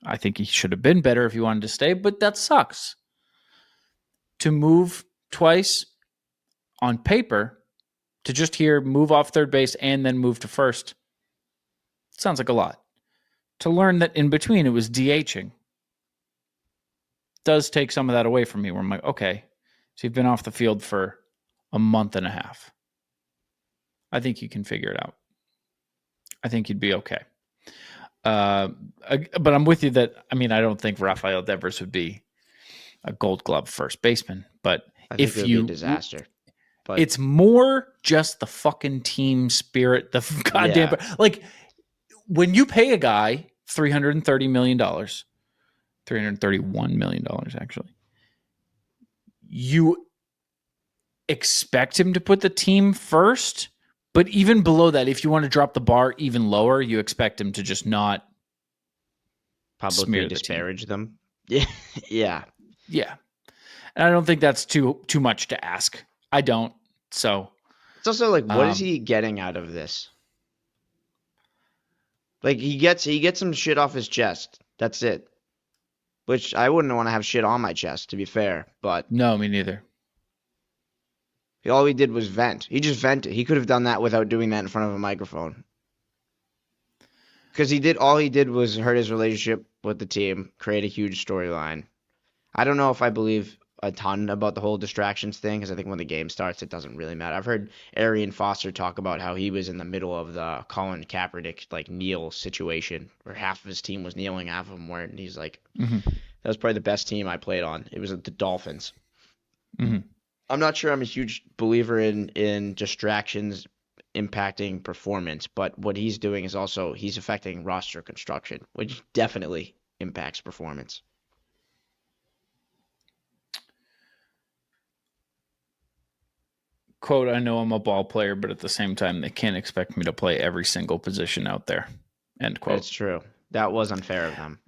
Speaker 2: I think he should have been better if he wanted to stay, but that sucks. To move twice on paper, to just move off third base and then move to first, sounds like a lot. To learn that in between it was DHing does take some of that away from me, where I'm like, okay, so you've been off the field for a month and a half. I think you can figure it out. I think you'd be okay. But I'm with you that, I don't think Rafael Devers would be a Gold Glove first baseman, but
Speaker 3: I think it would be a disaster. But
Speaker 2: it's more just the fucking team spirit, the goddamn like when you pay a guy $330 million, $331 million actually, you expect him to put the team first. But even below that, if you want to drop the bar even lower, you expect him to just not
Speaker 3: publicly disparage them. Yeah.
Speaker 2: Yeah. And I don't think that's too much to ask. I don't. So
Speaker 3: it's also like, what is he getting out of this? Like he gets some shit off his chest. That's it. Which I wouldn't want to have shit on my chest, to be fair. But
Speaker 2: no, me neither.
Speaker 3: All he did was vent. He just vented. He could have done that without doing that in front of a microphone. Because all he did was hurt his relationship with the team, create a huge storyline. I don't know if I believe a ton about the whole distractions thing, because I think when the game starts, it doesn't really matter. I've heard Arian Foster talk about how he was in the middle of the Colin Kaepernick kneel situation, where half of his team was kneeling, half of them weren't, and he's like, that was probably the best team I played on. It was the Dolphins.
Speaker 2: Mm-hmm.
Speaker 3: I'm not sure I'm a huge believer in distractions impacting performance, but what he's doing is also he's affecting roster construction, which definitely impacts performance.
Speaker 2: quote, I know I'm a ball player, but at the same time, they can't expect me to play every single position out there. End quote.
Speaker 3: It's true. That was unfair of them.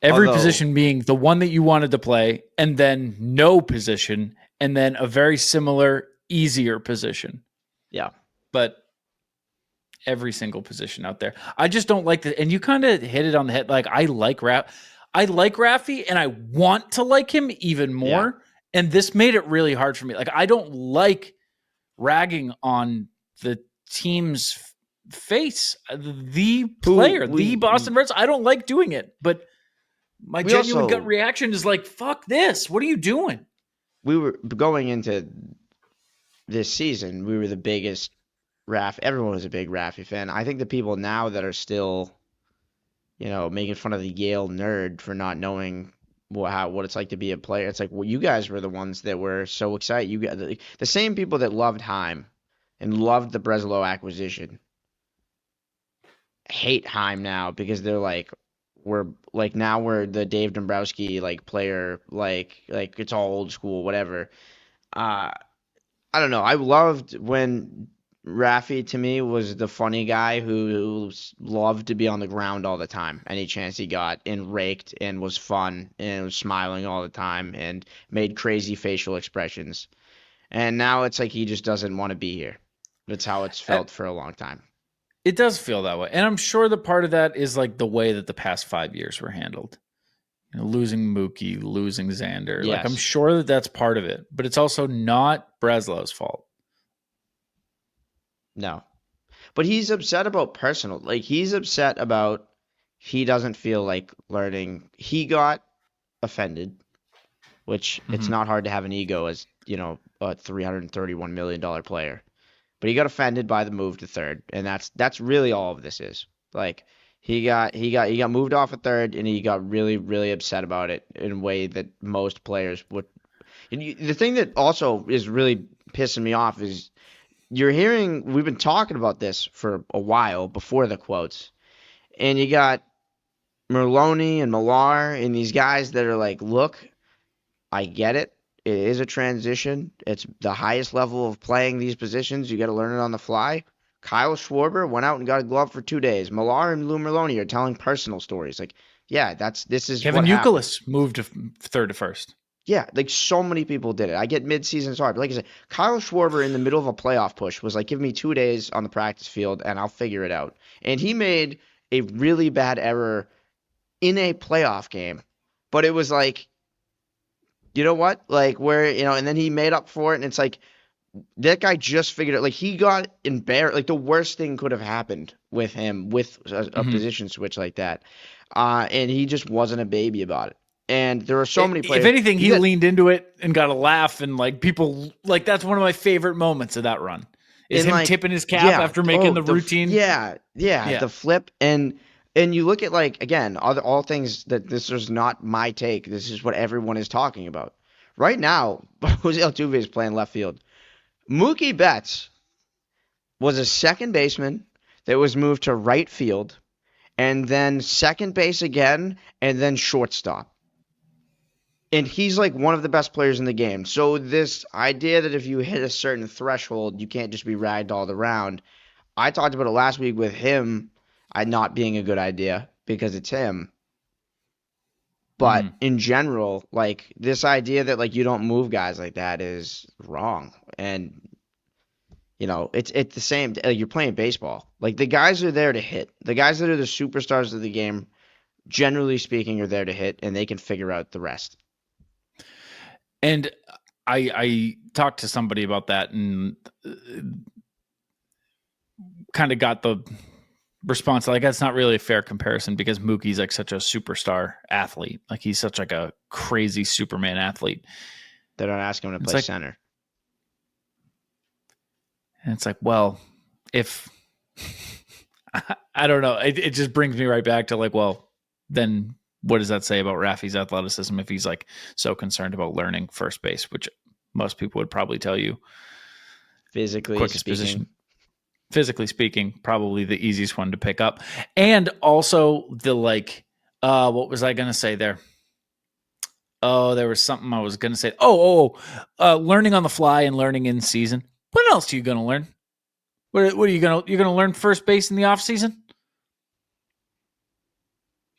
Speaker 2: Every
Speaker 3: Although-
Speaker 2: position being the one that you wanted to play, and then no position, and then a very similar, easier position.
Speaker 3: Yeah.
Speaker 2: But every single position out there. I just don't like that. And you kind of hit it on the head. Like, I like Rafi, and I want to like him even more. Yeah. And this made it really hard for me. Like, I don't like ragging on the team's face, the player, the Boston Red Sox. I don't like doing it, but my genuine gut reaction is like, fuck this. What are you doing?
Speaker 3: We were going into this season, we were the biggest everyone was a big Rafi fan. I think the people now that are still, making fun of the Yale nerd for not knowing what it's like to be a player. It's like, well, you guys were the ones that were so excited. You got the same people that loved Heim and loved the Breslow acquisition hate Heim now because they're like, we're the Dave Dombrowski player, it's all old school, whatever. I don't know. I loved when Rafi, to me, was the funny guy who loved to be on the ground all the time, any chance he got, and raked and was fun and was smiling all the time and made crazy facial expressions. And now it's like he just doesn't want to be here. That's how it's felt for a long time.
Speaker 2: It does feel that way. And I'm sure the part of that is like the way that the past 5 years were handled. Losing Mookie, losing Xander.
Speaker 3: Yes.
Speaker 2: Like, I'm sure that that's part of it, but it's also not Breslow's fault.
Speaker 3: No. But he's upset about personal. Like, he's upset about he doesn't feel like learning. He got offended, which it's not hard to have an ego as, a $331 million player. But he got offended by the move to third, and that's really all of this is. Like, he got moved off at third, and he got really, really upset about it in a way that most players would. And the thing that also is really pissing me off is we've been talking about this for a while before the quotes, and you got Merloni and Millar and these guys that are like, look, I get it. It is a transition. It's the highest level of playing these positions. You got to learn it on the fly. Kyle Schwarber went out and got a glove for 2 days. Millar and Lou Merloni are telling personal stories. Like, yeah, this is
Speaker 2: Kevin
Speaker 3: what
Speaker 2: Youkilis
Speaker 3: happened.
Speaker 2: moved to third to first.
Speaker 3: Yeah, like so many people did it. I get mid-season sorry, but like I said, Kyle Schwarber in the middle of a playoff push was like, give me 2 days on the practice field and I'll figure it out. And he made a really bad error in a playoff game, but it was like, you know what? Like, where, and then he made up for it, and it's like, that guy just figured it. Like, he got embarrassed. Like, the worst thing could have happened with him with a position switch like that. And he just wasn't a baby about it. And there are so many players.
Speaker 2: If anything, he leaned into it and got a laugh, and people that's one of my favorite moments of that run. Is him tipping his cap after making the routine.
Speaker 3: Yeah, the flip. And you look at, again, all things that this is not my take. This is what everyone is talking about. Right now, Jose Altuve is playing left field. Mookie Betts was a second baseman that was moved to right field, and then second base again, and then shortstop. And he's one of the best players in the game. So this idea that if you hit a certain threshold, you can't just be ragdolled around. I talked about it last week with him not being a good idea because it's him. But in general, this idea that you don't move guys like that is wrong. And it's the same. You're playing baseball. The guys are there to hit. The guys that are the superstars of the game, generally speaking, are there to hit, and they can figure out the rest.
Speaker 2: And I talked to somebody about that and kind of got the response that's not really a fair comparison because Mookie's such a superstar athlete. He's such a crazy Superman athlete.
Speaker 3: They don't ask him to play center.
Speaker 2: And it's well, if I don't know, it just brings me right back to then what does that say about Rafi's athleticism if he's so concerned about learning first base, which most people would probably tell you
Speaker 3: physically
Speaker 2: speaking, probably the easiest one to pick up. And also the what was I going to say there? Oh, there was something I was going to say. Learning on the fly and learning in season. What else are you going to learn? What are you going to you're going to learn first base in the off season?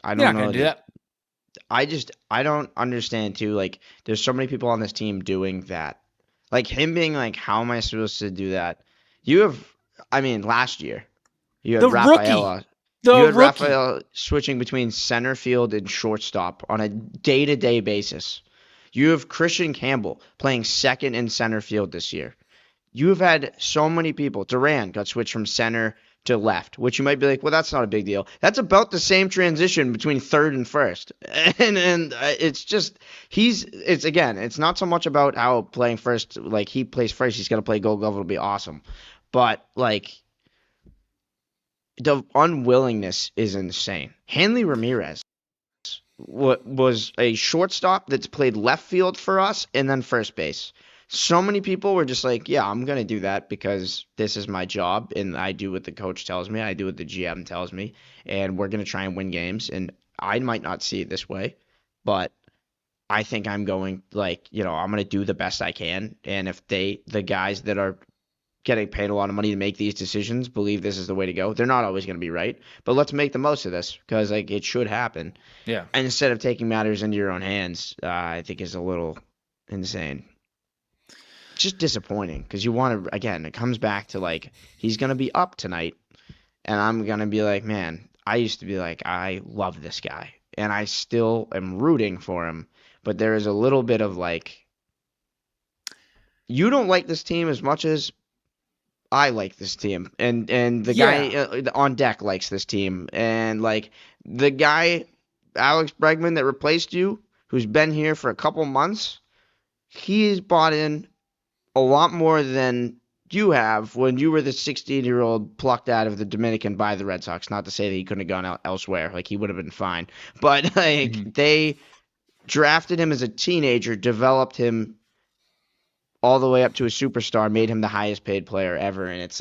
Speaker 3: I
Speaker 2: You're
Speaker 3: don't
Speaker 2: not
Speaker 3: know
Speaker 2: going to do that.
Speaker 3: I don't understand too. Like, there's so many people on this team doing that. Like him being like, how am I supposed to do that? Last year you had
Speaker 2: The rookie.
Speaker 3: Rafaela. You
Speaker 2: The
Speaker 3: had
Speaker 2: rookie.
Speaker 3: Rafael switching between center field and shortstop on a day-to-day basis. You have Christian Campbell playing second and center field this year. You have had so many people. Duran got switched from center to left, which you might be like, well, that's not a big deal. That's about the same transition between third and first. And it's just it's not so much about how playing first, like he plays first, he's gonna play Gold Glove, it'll be awesome. But like the unwillingness is insane. Hanley Ramirez was a shortstop that's played left field for us and then first base. So many people were just like, yeah, I'm going to do that because this is my job and I do what the coach tells me. I do what the GM tells me, and we're going to try and win games. And I might not see it this way, but I think I'm going I'm going to do the best I can. And if the guys that are getting paid a lot of money to make these decisions believe this is the way to go, they're not always going to be right, but let's make the most of this because it should happen.
Speaker 2: Yeah.
Speaker 3: And instead of taking matters into your own hands, I think is a little insane. It's just disappointing because you want to, again, it comes back to he's going to be up tonight and I'm going to be like, man, I used to be like, I love this guy and I still am rooting for him, but there is a little bit of you don't like this team as much as I like this team, and the guy on deck likes this team, and the guy Alex Bregman that replaced you, who's been here for a couple months, he's bought in a lot more than you have when you were the 16-year-old plucked out of the Dominican by the Red Sox. Not to say that he couldn't have gone out elsewhere, he would have been fine, but they drafted him as a teenager, developed him all the way up to a superstar, made him the highest paid player ever. And it's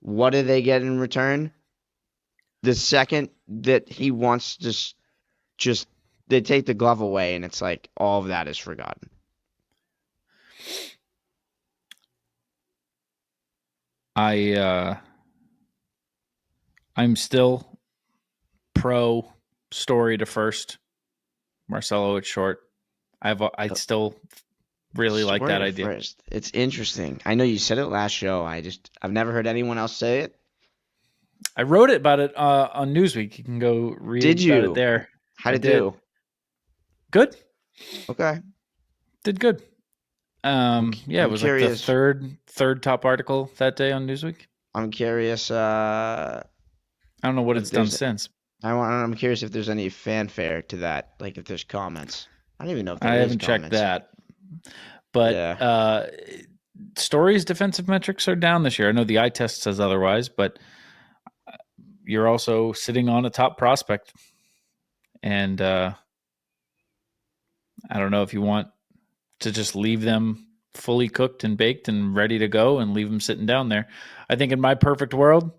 Speaker 3: what do they get in return? The second that he wants to just they take the glove away, and it's all of that is forgotten.
Speaker 2: I'm still pro Story to first, Marcelo at short. I still really like that idea.
Speaker 3: First. It's interesting. I know you said it last show. I've never heard anyone else say it.
Speaker 2: I wrote about it on Newsweek. You can go read about it there.
Speaker 3: How did it do?
Speaker 2: Good.
Speaker 3: Okay.
Speaker 2: Did good. It was curious. The third top article that day on Newsweek.
Speaker 3: I'm curious.
Speaker 2: I don't know what it's done since.
Speaker 3: I'm curious if there's any fanfare to that, if there's comments. I don't even know if there is.
Speaker 2: I haven't checked that. But Story's defensive metrics are down this year. I know the eye test says otherwise, but you're also sitting on a top prospect. And I don't know if you want to just leave them fully cooked and baked and ready to go and leave them sitting down there. I think in my perfect world,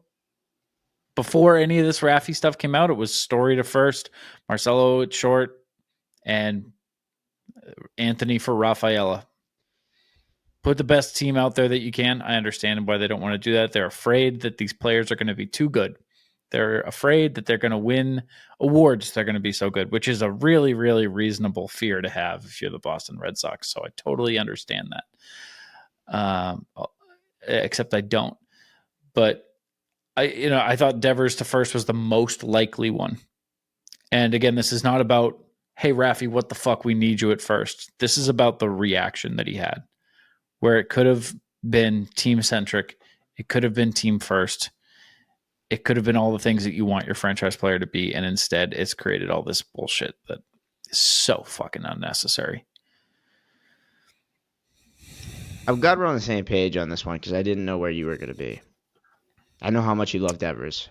Speaker 2: before any of this Raffy stuff came out, it was Story to first, Marcelo at short, and Anthony for Rafaela. Put the best team out there that you can. I understand why they don't want to do that. They're afraid that these players are going to be too good. They're afraid that they're going to win awards. They're going to be so good, which is a really, really reasonable fear to have if you're the Boston Red Sox. So I totally understand that. Except I don't. But I thought Devers to first was the most likely one. And again, this is not about, hey, Raffy, what the fuck? We need you at first. This is about the reaction that he had, where it could have been team-centric. It could have been team first. It could have been all the things that you want your franchise player to be, and instead it's created all this bullshit that is so fucking unnecessary.
Speaker 3: I'm glad we're on the same page on this one because I didn't know where you were going to be. I know how much you love Devers.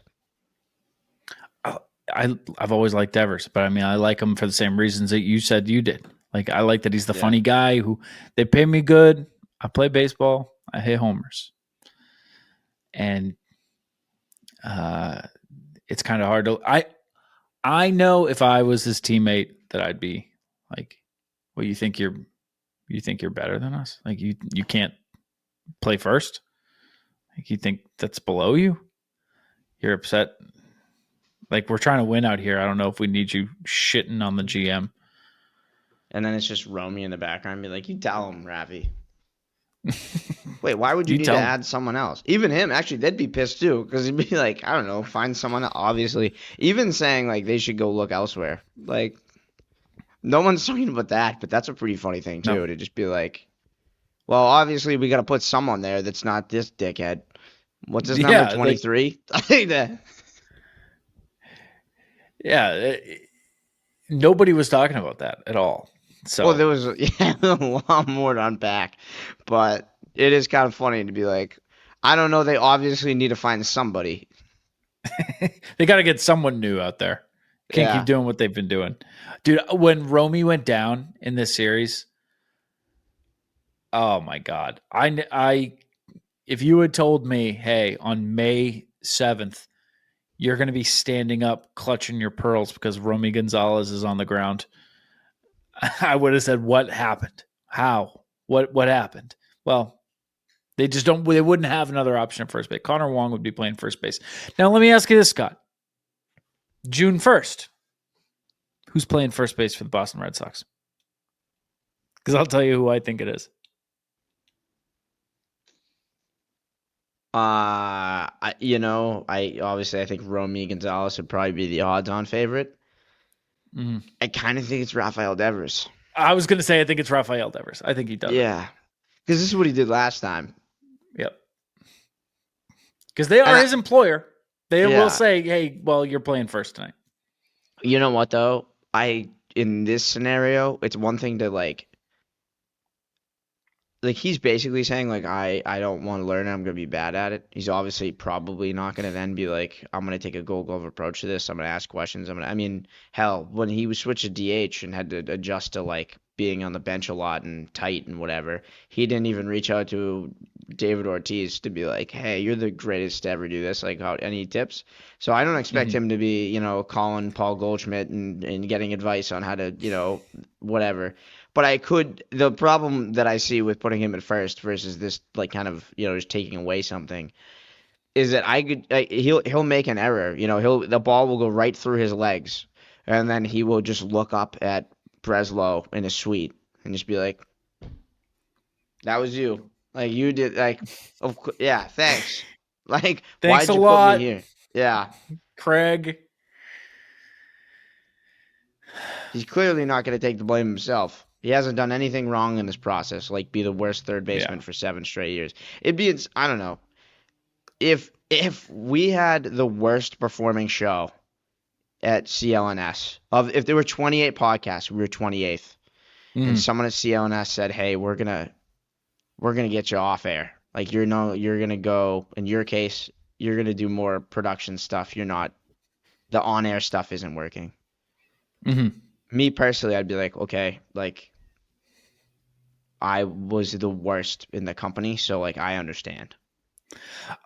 Speaker 2: I've always liked Devers, but I like him for the same reasons that you said you did. I like that he's the funny guy who they pay me good. I play baseball. I hit homers. And it's kind of hard to. I know if I was his teammate that I'd be Well, you think you're better than us? Like you can't play first? Like you think that's below you? You're upset? Like we're trying to win out here. I don't know if we need you shitting on the GM.
Speaker 3: And then it's just Romy in the background be like, you tell him, Ravi. Wait, why would you need to add someone else? Even him, actually, they'd be pissed too, because he'd be like, I don't know, find someone. Obviously, even saying like they should go look elsewhere. Like, no one's talking about that, but that's a pretty funny thing too, to just be like, well, obviously we got to put someone there that's not this dickhead. What's his number? 23. I think that.
Speaker 2: Yeah, nobody was talking about that at all. So,
Speaker 3: well, there was a lot more to unpack, but it is kind of funny to be like, I don't know. They obviously need to find somebody.
Speaker 2: They got to get someone new out there. Can't keep doing what they've been doing, dude. When Romy went down in this series, oh my god! If you had told me, hey, on May 7th, you're going to be standing up, clutching your pearls because Romy Gonzalez is on the ground, I would have said, what happened? How? What happened? Well, they just don't. They wouldn't have another option at first base. Connor Wong would be playing first base. Now, let me ask you this, Scott. June 1st, who's playing first base for the Boston Red Sox? Because I'll tell you who I think it is.
Speaker 3: I obviously I think Romy Gonzalez would probably be the odds-on favorite.
Speaker 2: Mm.
Speaker 3: I kind of think it's Rafael Devers.
Speaker 2: I was going to say I think it's Rafael Devers. I think he does.
Speaker 3: Yeah, because this is what he did last time.
Speaker 2: Yep. Because they are his employer. They will say, hey, well, you're playing first tonight.
Speaker 3: You know what, though? In this scenario, it's one thing to, like he's basically saying, like, I don't want to learn it. I'm going to be bad at it. He's obviously probably not going to then be like, I'm going to take a Gold Glove approach to this. I'm going to ask questions. Hell, when he was switched to DH and had to adjust to, like, being on the bench a lot and tight and whatever, he didn't even reach out to David Ortiz to be like, hey, you're the greatest to ever do this. Like, any tips? So I don't expect him to be, calling Paul Goldschmidt and getting advice on how to, whatever. But the problem that I see with putting him at first versus this, like, kind of, just taking away something is that he'll make an error. The ball will go right through his legs, and then he will just look up at Breslow in his suite and just be like, that was you. Like, you did, like, yeah, thanks. Like,
Speaker 2: thanks
Speaker 3: why'd you
Speaker 2: lot.
Speaker 3: put me here? Yeah.
Speaker 2: Craig.
Speaker 3: He's clearly not going to take the blame himself. He hasn't done anything wrong in this process, like be the worst third baseman for 7 straight years. I don't know. If we had the worst performing show at CLNS, if there were 28 podcasts, we were 28th, and someone at CLNS said, hey, we're gonna get you off air. Like, you're gonna go, in your case, you're gonna do more production stuff. You're not, the on-air stuff isn't working.
Speaker 2: Mm-hmm.
Speaker 3: Me personally, I'd be like, okay, like, I was the worst in the company, so, like, I understand.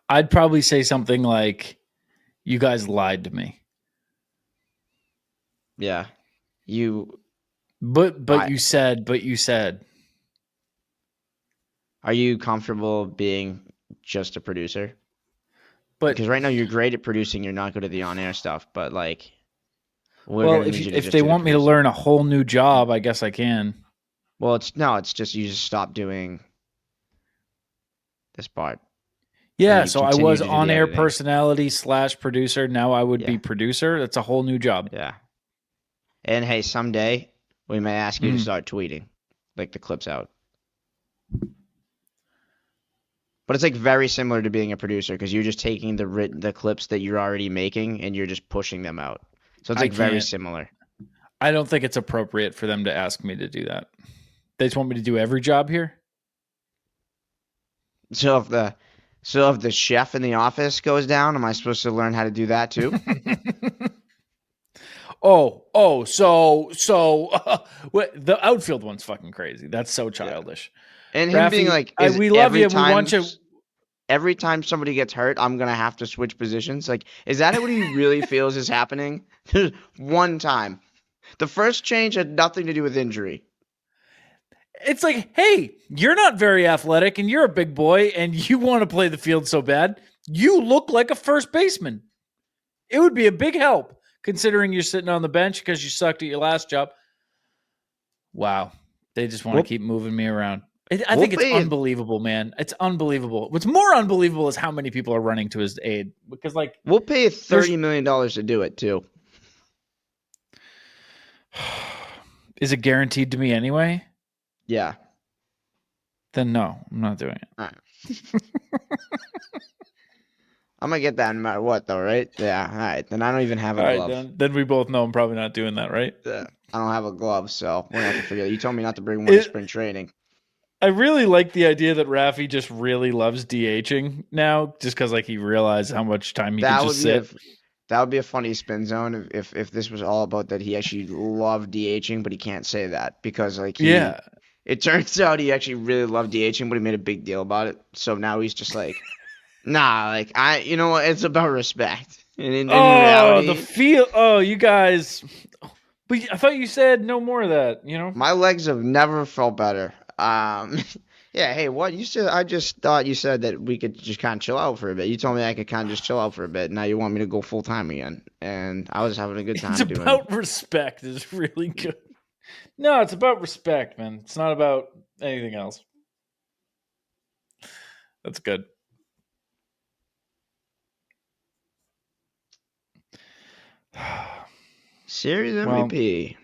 Speaker 2: I'd probably say something like, you guys lied to me.
Speaker 3: Yeah.
Speaker 2: But you said.
Speaker 3: Are you comfortable being just a producer?
Speaker 2: But
Speaker 3: because right now you're great at producing, you're not good at the on-air stuff, but, like,
Speaker 2: if they want me to learn a whole new job, I guess I can.
Speaker 3: Well, it's just you just stop doing this part.
Speaker 2: Yeah, so I was on-air personality / producer. Now I would be producer. That's a whole new job.
Speaker 3: Yeah. And hey, someday we may ask you to start tweeting, like, the clips out. But it's, like, very similar to being a producer because you're just taking the clips that you're already making and you're just pushing them out. So it's, like, very similar.
Speaker 2: I don't think it's appropriate for them to ask me to do that. They just want me to do every job here.
Speaker 3: So if the chef in the office goes down, am I supposed to learn how to do that too?
Speaker 2: The outfield one's fucking crazy. That's so childish.
Speaker 3: And him being like,
Speaker 2: we love you. We want you.
Speaker 3: Every time somebody gets hurt, I'm going to have to switch positions. Like, is that what he really feels is happening? One time. The first change had nothing to do with injury.
Speaker 2: It's like, hey, you're not very athletic and you're a big boy and you want to play the field so bad. You look like a first baseman. It would be a big help considering you're sitting on the bench because you sucked at your last job. Wow. They just want to keep moving me around. I think it's unbelievable, man. It's unbelievable. What's more unbelievable is how many people are running to his aid because, like,
Speaker 3: we'll pay $30 million to do it too.
Speaker 2: Is it guaranteed to me anyway?
Speaker 3: Yeah.
Speaker 2: Then no, I'm not doing it.
Speaker 3: All right. I'm gonna get that no matter what, though, right? Yeah. All right. Then I don't even have a glove.
Speaker 2: Right, then we both know I'm probably not doing that, right?
Speaker 3: Yeah. I don't have a glove, so we're gonna have to figure it out. You told me not to bring one to spring training.
Speaker 2: I really like the idea that Rafi just really loves DHing now, just because like he realized how much time he can just sit.
Speaker 3: That would be a funny spin zone if this was all about that he actually loved DHing, but he can't say that because like it turns out he actually really loved DHing, but he made a big deal about it. So now he's just like, nah, like you know what? It's about respect. And in reality,
Speaker 2: you guys. But I thought you said no more of that. You know,
Speaker 3: my legs have never felt better. Yeah, hey, what you said? I just thought you said that we could just kind of chill out for a bit. You told me I could kind of just chill out for a bit. Now you want me to go full time again, and I was having a good time.
Speaker 2: It's about respect. Is really good. No, it's about respect, man. It's not about anything else. That's good.
Speaker 3: Series MVP.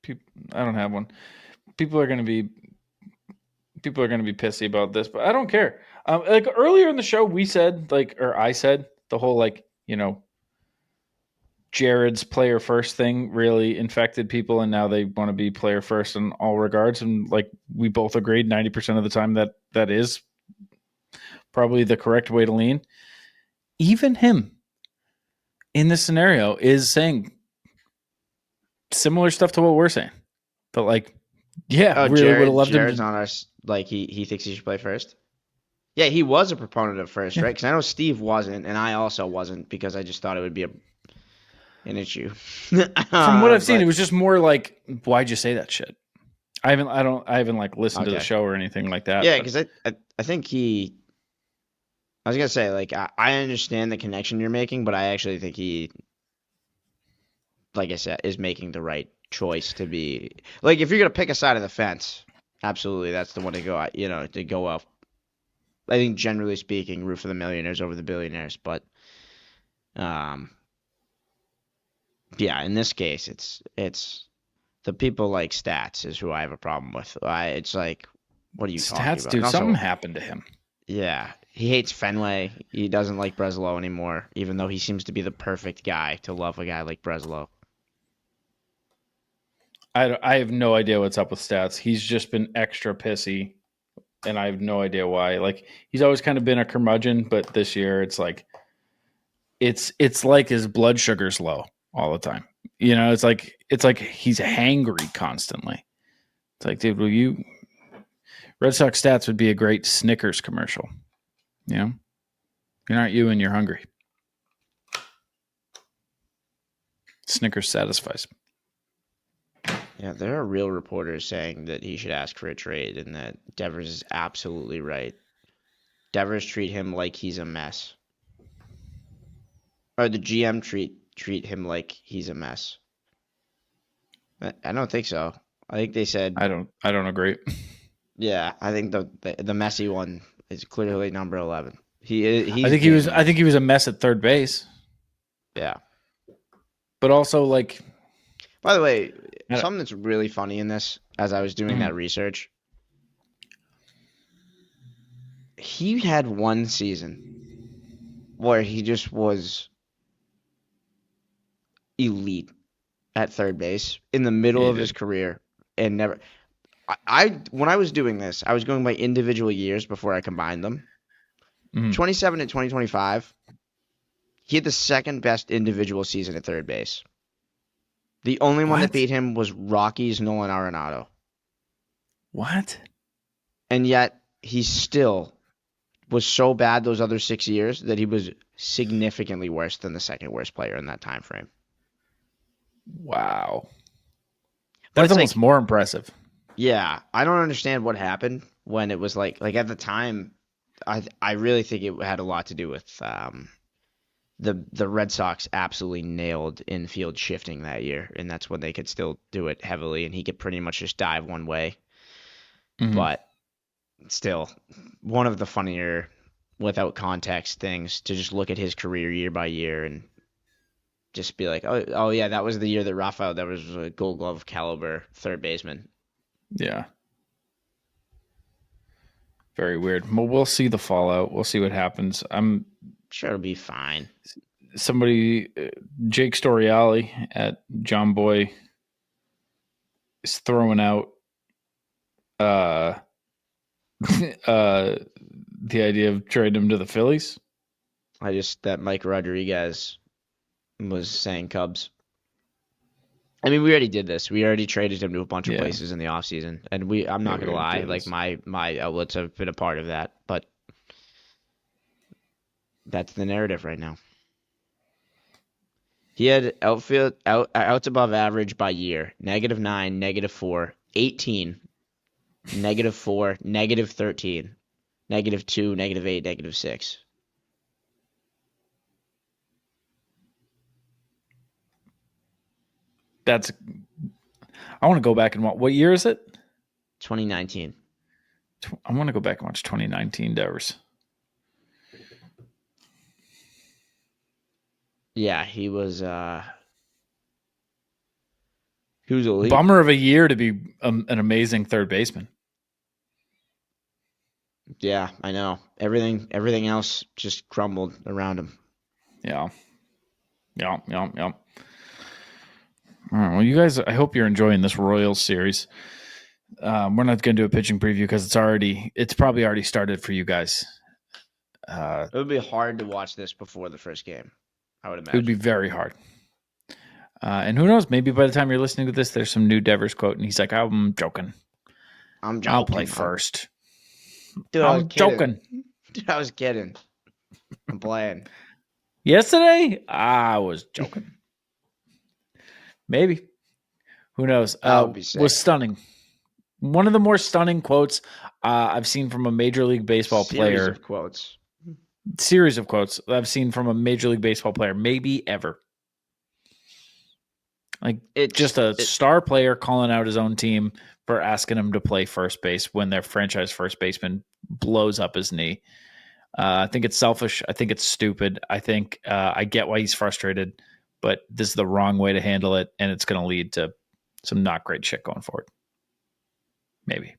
Speaker 2: Well, I don't have one. People are going to be pissy about this, but I don't care. Like earlier in the show, we said I said the whole like, you know, Jared's player first thing really infected people, and now they want to be player first in all regards. And like we both agreed 90% of the time that is probably the correct way to lean. Even him in this scenario is saying similar stuff to what we're saying. But like, yeah, really would have loved
Speaker 3: Jared's
Speaker 2: him.
Speaker 3: On us, like he thinks he should play first. Yeah, he was a proponent of first, right? Because I know Steve wasn't, and I also wasn't because I just thought it would be an issue.
Speaker 2: From what I've seen, it was just more like, why'd you say that shit? I haven't like listened to the show or anything like that.
Speaker 3: Yeah, because I think I was gonna say like I understand the connection you're making, but I actually think he, like I said, is making the right choice to be like if you're gonna pick a side of the fence, absolutely that's the one to go. You know, to go up. I think generally speaking, root for the millionaires over the billionaires, but yeah, in this case, it's the people like Stats is who I have a problem with. It's like, what are you talking about?
Speaker 2: Stats, dude, something happened to him.
Speaker 3: Yeah, he hates Fenway. He doesn't like Breslow anymore, even though he seems to be the perfect guy to love a guy like Breslow.
Speaker 2: I have no idea what's up with Stats. He's just been extra pissy, and I have no idea why. Like he's always kind of been a curmudgeon, but this year it's like it's like his blood sugar's low all the time. You know, it's like he's hangry constantly. It's like, dude, Red Sox Stats would be a great Snickers commercial. You know, you're not you and you're hungry. Snickers satisfies.
Speaker 3: Yeah, there are real reporters saying that he should ask for a trade and that Devers is absolutely right. Devers treat him like he's a mess. Or the GM treat him like he's a mess. I don't think so. I think they said
Speaker 2: I don't agree.
Speaker 3: Yeah, I think the messy one is clearly number 11.
Speaker 2: I think he was a mess at third base.
Speaker 3: Yeah.
Speaker 2: But also like,
Speaker 3: by the way, something that's really funny in this, as I was doing that research, he had one season where he just was elite at third base in the middle of his career and never. When I was doing this, I was going by individual years before I combined them. 27 and 2025, he had the second best individual season at third base. The only one that beat him was Rockies' Nolan Arenado.
Speaker 2: What?
Speaker 3: And yet, he still was so bad those other 6 years that he was significantly worse than the second worst player in that time frame.
Speaker 2: Wow. That's almost more impressive.
Speaker 3: Yeah, I don't understand what happened when it was like at the time. I really think it had a lot to do with the Red Sox absolutely nailed infield shifting that year, and that's when they could still do it heavily, and he could pretty much just dive one way.
Speaker 2: Mhm.
Speaker 3: But still, one of the funnier, without context things to just look at his career year by year and just be like, oh yeah, that was the year that Rafael Devers was a Gold Glove caliber third baseman.
Speaker 2: Yeah. Very weird. Well, we'll see the fallout. We'll see what happens. I'm
Speaker 3: Sure, it'll be fine.
Speaker 2: somebody, Jake Storiali at John Boy is throwing out uh, the idea of trading him to the Phillies.
Speaker 3: That Mike Rodriguez was saying Cubs. I mean, we already did this. We already traded him to a bunch of places in the offseason. And I'm not
Speaker 2: we
Speaker 3: gonna lie,
Speaker 2: already did
Speaker 3: like
Speaker 2: this.
Speaker 3: my outlets have been a part of that, but that's the narrative right now. He had outs above average by year, -9, -4, 18, -4, -13, -2, -8, -6.
Speaker 2: That's. I want to go back and watch. What year is it?
Speaker 3: 2019.
Speaker 2: I want to go back and watch 2019 Devers.
Speaker 3: Yeah, he was elite.
Speaker 2: Bummer of a year to be an amazing third baseman.
Speaker 3: Yeah, I know. Everything else just crumbled around him.
Speaker 2: Yeah. All right, well, you guys, I hope you're enjoying this Royals series. We're not going to do a pitching preview because it's probably already started for you guys.
Speaker 3: It would be hard to watch this before the first game, I would
Speaker 2: It
Speaker 3: imagine.
Speaker 2: would be very hard. And who knows? Maybe by the time you're listening to this, there's some new Devers quote, and he's like, "I'm joking. I'll play first.
Speaker 3: Dude,
Speaker 2: I'm joking.
Speaker 3: Dude, I was kidding. I'm playing.
Speaker 2: Yesterday, I was joking. Maybe. Who knows?
Speaker 3: That would be sick.
Speaker 2: Was stunning. One of the more stunning quotes I've seen from a Major League Baseball player. Series of quotes I've seen from a Major League Baseball player, maybe ever. Like just a star player calling out his own team for asking him to play first base when their franchise first baseman blows up his knee. I think it's selfish. I think it's stupid. I think I get why he's frustrated, but this is the wrong way to handle it, and it's going to lead to some not great shit going forward. Maybe.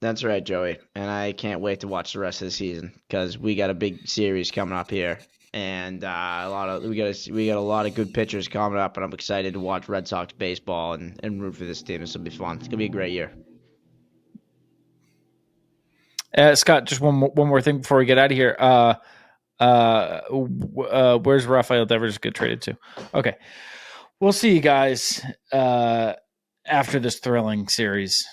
Speaker 3: That's right, Joey. And I can't wait to watch the rest of the season because we got a big series coming up here, and we got a lot of good pitchers coming up, and I'm excited to watch Red Sox baseball and root for this team. This will be fun. It's gonna be a great year.
Speaker 2: Scott, just one more thing before we get out of here. Where's Rafael Devers get traded to? Okay, we'll see you guys after this thrilling series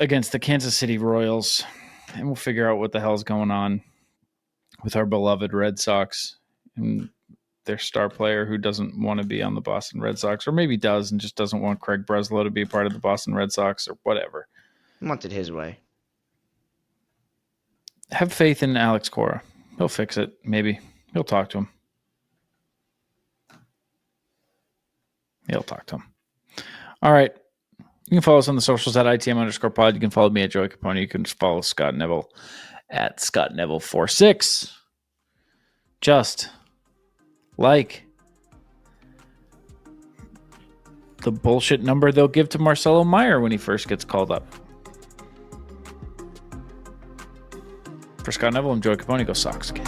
Speaker 2: against the Kansas City Royals, and we'll figure out what the hell's going on with our beloved Red Sox and their star player who doesn't want to be on the Boston Red Sox, or maybe does and just doesn't want Craig Breslow to be a part of the Boston Red Sox or whatever.
Speaker 3: Want it his way.
Speaker 2: Have faith in Alex Cora. He'll fix it. Maybe. He'll talk to him. All right. You can follow us on the socials at ITM_pod. You can follow me at Joey Copponi. You can follow Scott Neville at Scott Neville46. Just like the bullshit number they'll give to Marcelo Meyer when he first gets called up. For Scott Neville, I'm Joey Copponi. Go Sox, kid.